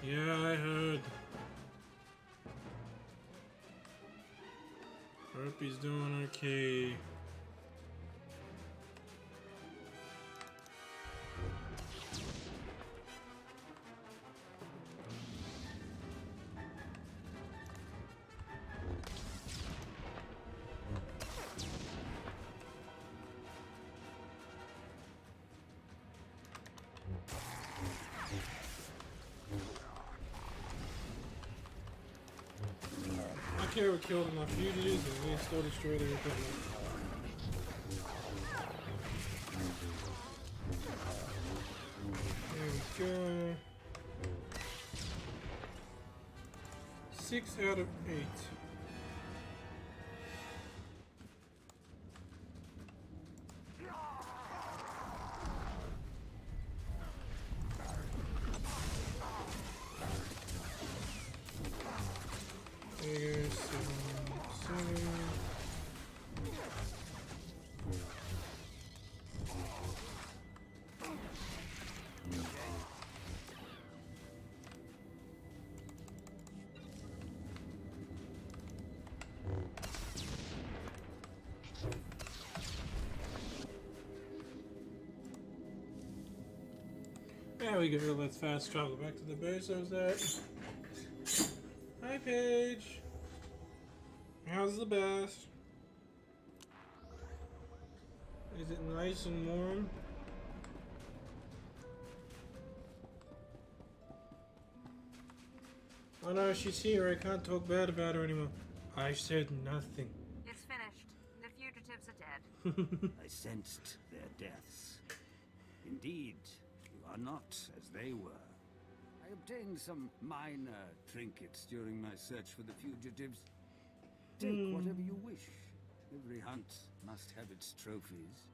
Yeah, I heard. Hope he's doing okay. Okay, we killed enough fugitives and we still destroyed their equipment. There we go. 6 out of 8. There we go, let's fast travel back to the base. How's that? Hi Paige! How's the best? Is it nice and warm? Oh no, she's here, I can't talk bad about her anymore. I said nothing. It's finished. The fugitives are dead. I sensed their deaths. Indeed, you are not as they were. I obtained some minor trinkets during my search for the fugitives. Take whatever you wish. Every hunt must have its trophies.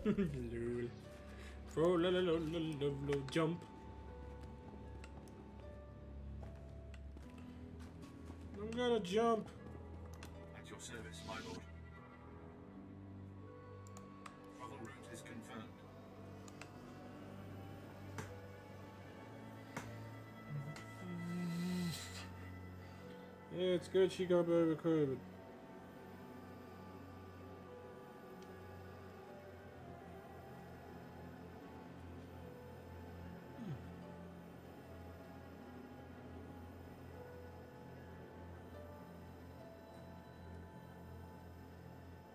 Lol. Bro, lo, jump. I'm gonna jump. At your service, my lord. Travel route is confirmed. Yeah, it's good she got over COVID.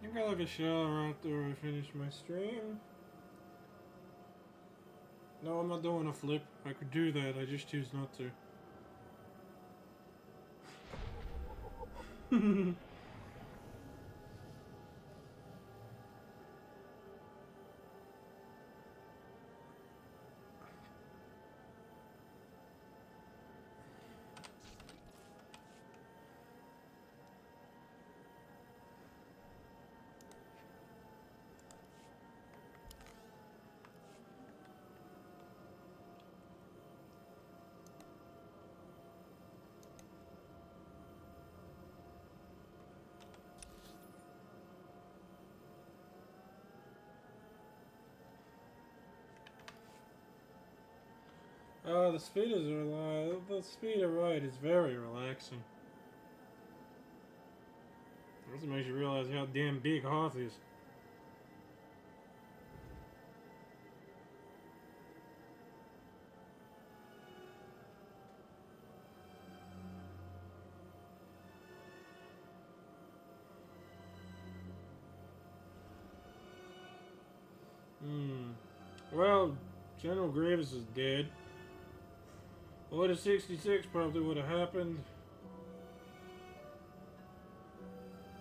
I got like a shower after I finish my stream. No, I'm not doing a flip. I could do that, I just choose not to. Oh, the speeders are the speeder ride is very relaxing. Also makes you realize how damn big Hoth is. Well, General Grievous is dead. Order 66 probably would have happened.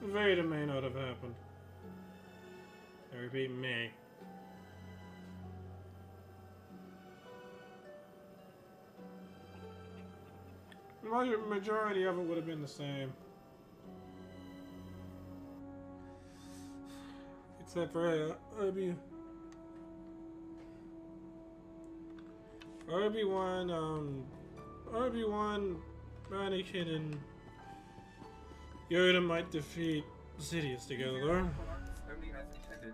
Vader may not have happened. I repeat, may. The majority of it would have been the same. Except for, Obi-Wan, Anakin, and Yoda might defeat Sidious together, though. Only as intended.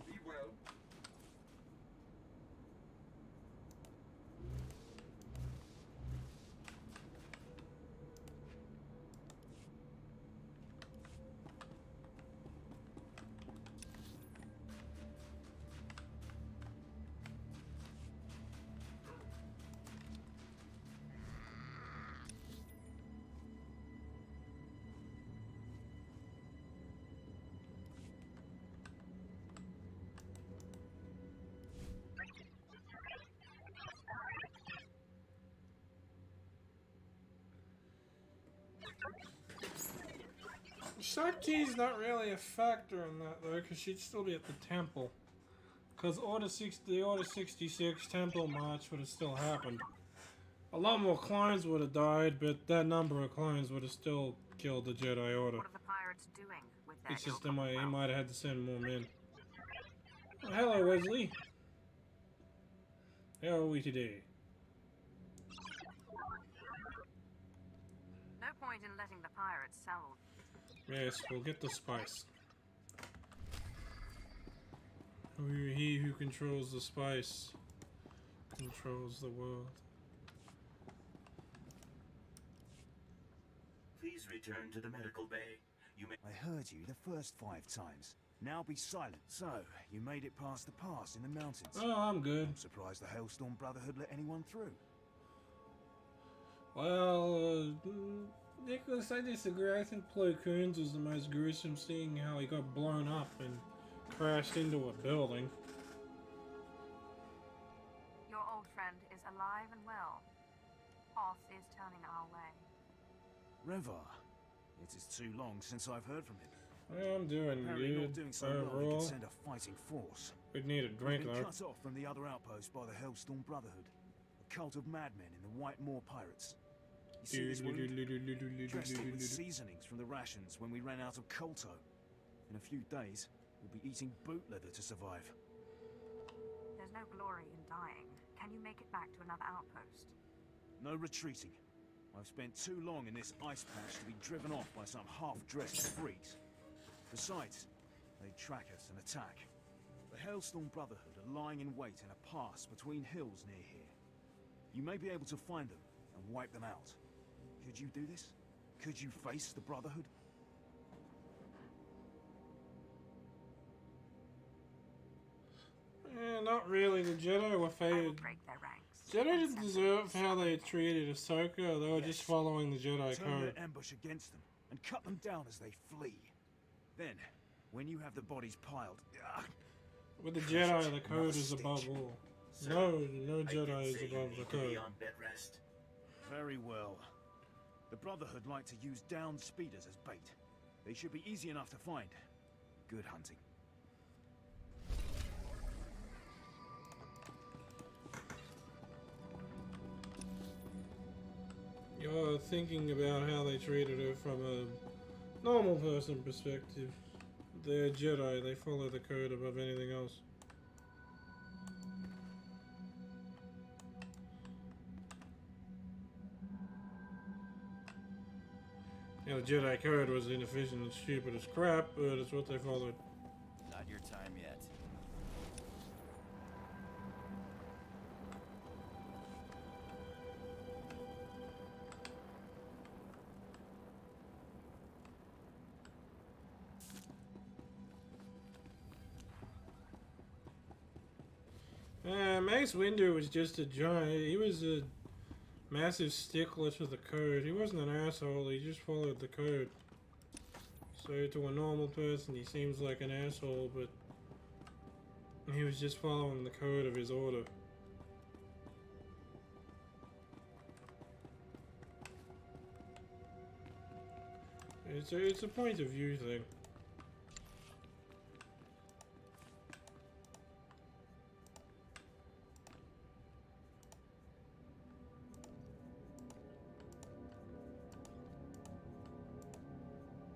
Be well. Shakti's not really a factor in that though, because she'd still be at the temple. Because the Order 66 temple march would have still happened. A lot more clones would have died, but that number of clones would have still killed the Jedi Order. What are the pirates doing with their It's just ill-gotten he wealth? might have had to send more men. Oh, hello, Wesley. How are we today? No point in letting the pirates sell. Yes, we'll get the spice. He who controls the spice controls the world. Please return to the medical bay. You may— I heard you the first 5 times. Now be silent. So, you made it past the pass in the mountains. Oh, I'm good. I'm surprised the Hailstorm Brotherhood let anyone through. Well, Nicholas, I disagree. I think Plo Koon's was the most gruesome, seeing how he got blown up and crashed into a building. Your old friend is alive and well. Hoth is turning our way. Revar. It is too long since I've heard from him. I'm doing Apparently good not doing so well, he overall. could send a fighting force. We'd need a drink We've been though. cut off from the other outpost by the Hailstorm Brotherhood. A cult of madmen in the White Moor Pirates. You see this wound? Dressed it with seasonings from the rations when we ran out of colto. In a few days, we'll be eating boot leather to survive. There's no glory in dying. Can you make it back to another outpost? No retreating. I've spent too long in this ice patch to be driven off by some half-dressed freaks. Besides, they track us and attack. The Hailstorm Brotherhood are lying in wait in a pass between hills near here. You may be able to find them and wipe them out. Could you do this? Could you face the Brotherhood? Not really. The Jedi were favored. Break their ranks. Jedi didn't deserve how they treated Ahsoka. They were just following the Jedi Turn code. their ambush against them and cut them down as they flee. Then, when you have the bodies piled... With the Jedi, the code is above all. No Jedi is above the code. Very well. The Brotherhood like to use downed speeders as bait. They should be easy enough to find. Good hunting. You're thinking about how they treated her from a normal person perspective. They're Jedi, they follow the code above anything else. Yeah, the Jedi code was inefficient and stupid as crap, but it's what they followed. Not your time yet. Mace Windu was just a giant. He was a massive stickler to the code. He wasn't an asshole, he just followed the code. So to a normal person, he seems like an asshole, but he was just following the code of his order. It's a point of view thing.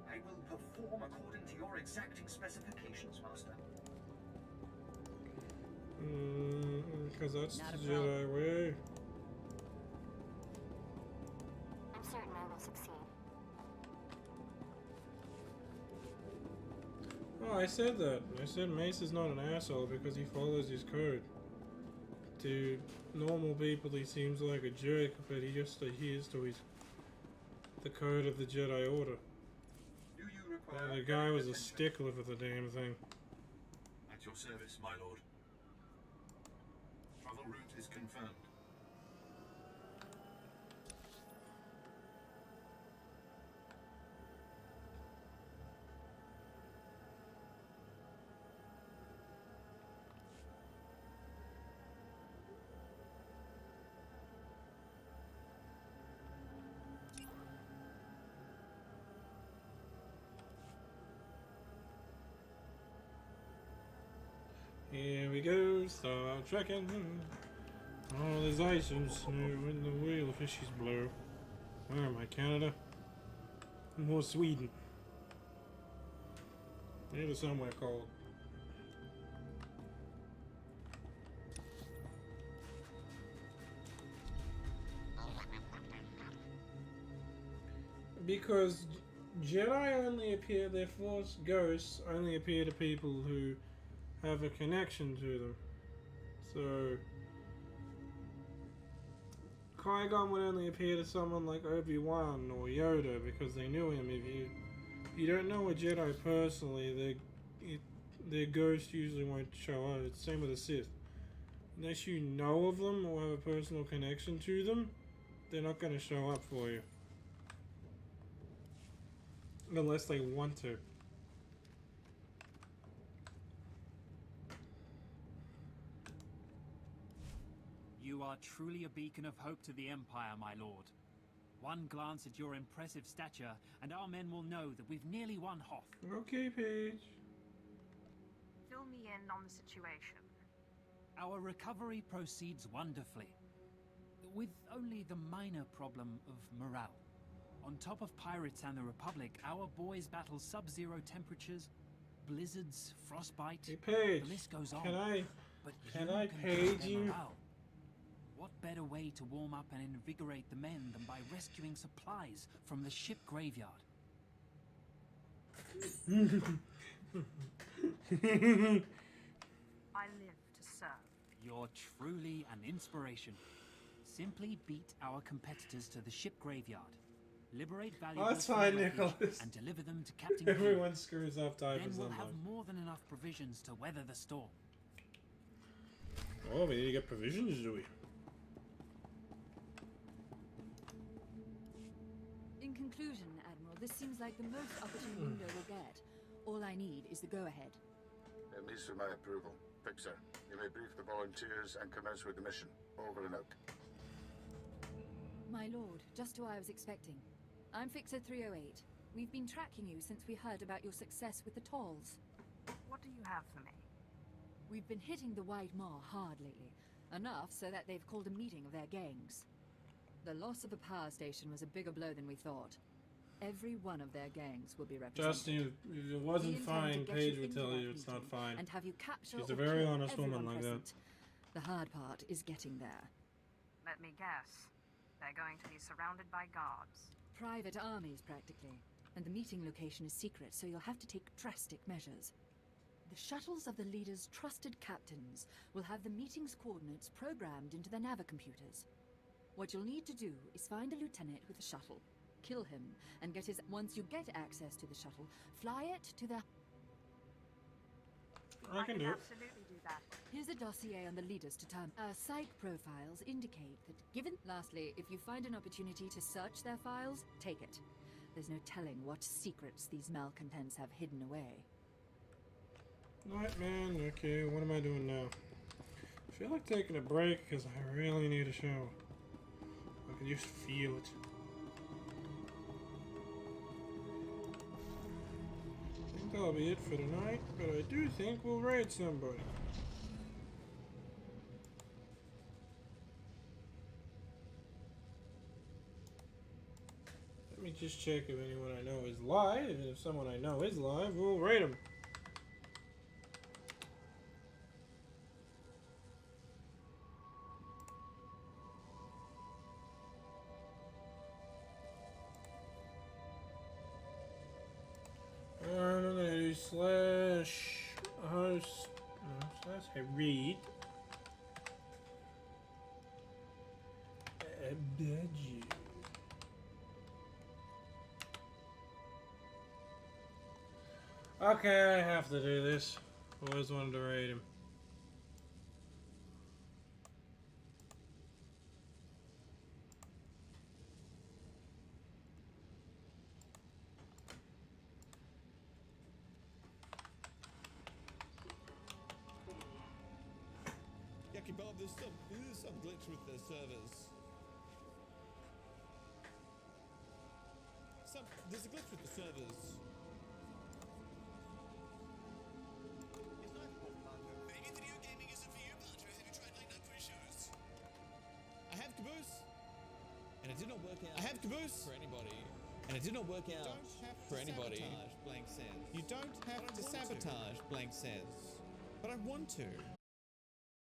I will perform according to your exacting specifications, Master. Because that's Not the a Jedi way. I'm certain I will succeed. Oh, I said that. I said Mace is not an asshole because he follows his code. To normal people, he seems like a jerk, but he just adheres to the code of the Jedi Order. Do you require The guy was a attention? stickler for the damn thing. At your service, my lord. Travel route is confirmed. Here we go, start trekking. Oh, there's ice and snow when the whale fishes blow. Where am I, Canada? More Sweden. Maybe somewhere cold. Because Jedi only appear, their Force ghosts only appear to people who have a connection to them. So Qui-Gon would only appear to someone like Obi-Wan or Yoda because they knew him. If you don't know a Jedi personally, their ghost usually won't show up. It's the same with the Sith. Unless you know of them or have a personal connection to them, they're not going to show up for you. Unless they want to. You are truly a beacon of hope to the Empire, my lord. One glance at your impressive stature, and our men will know that we've nearly won Hoth. Okay, Paige. Fill me in on the situation. Our recovery proceeds wonderfully, with only the minor problem of morale. On top of pirates and the Republic, our boys battle sub-zero temperatures, blizzards, frostbite. Hey, Paige, the list goes on. Can I can page boost their you? morale. What better way to warm up and invigorate the men than by rescuing supplies from the ship graveyard? I live to serve. You're truly an inspiration. Simply beat our competitors to the ship graveyard. Liberate valuables That's from fine, the wreckage Nicholas. and deliver them to Captain Everyone King. screws up Then diapers we'll on have them. more than enough provisions to weather the storm. Oh, we need to get provisions, do we? In conclusion, Admiral, this seems like the most opportune window we'll get. All I need is the go-ahead. It needs my approval. Fixer, you may brief the volunteers and commence with the mission. Over and out. My lord, just who I was expecting. I'm Fixer 308. We've been tracking you since we heard about your success with the Talls. What do you have for me? We've been hitting the White Maw hard lately. Enough so that they've called a meeting of their gangs. The loss of the power station was a bigger blow than we thought. Every one of their gangs will be represented. Justin, if it wasn't fine, Paige would tell you it's not fine. And have you capture She's a or very kill honest woman everyone like that. present. The hard part is getting there. Let me guess. They're going to be surrounded by guards. Private armies, practically. And the meeting location is secret, so you'll have to take drastic measures. The shuttles of the leader's trusted captains will have the meeting's coordinates programmed into their navicomputers. What you'll need to do is find a lieutenant with a shuttle, kill him, and get his... Once you get access to the shuttle, fly it to the... I can do it. Absolutely do that. Here's a dossier on the leaders to turn. Our psych profiles indicate that given... Lastly, if you find an opportunity to search their files, take it. There's no telling what secrets these malcontents have hidden away. Right, man. Okay, what am I doing now? I feel like taking a break because I really need a shower. I can just feel it. that'll be it for tonight, but I do think we'll raid somebody. Let me just check if anyone I know is live, and if someone I know is live, we'll raid them. I'm gonna do slash host, no, slash read. Badge. Okay, I have to do this. Always wanted to raid him. Bob, there's some glitch with the servers. There's a glitch with the servers. Maybe video gaming isn't for you, Baldur. Have you tried like that quiz shows? I have Caboose, and it did not work out. I have Caboose for anybody, and it did not work out for anybody. Sabotage, Blank says. You don't have to sabotage, Blank says. But I want to.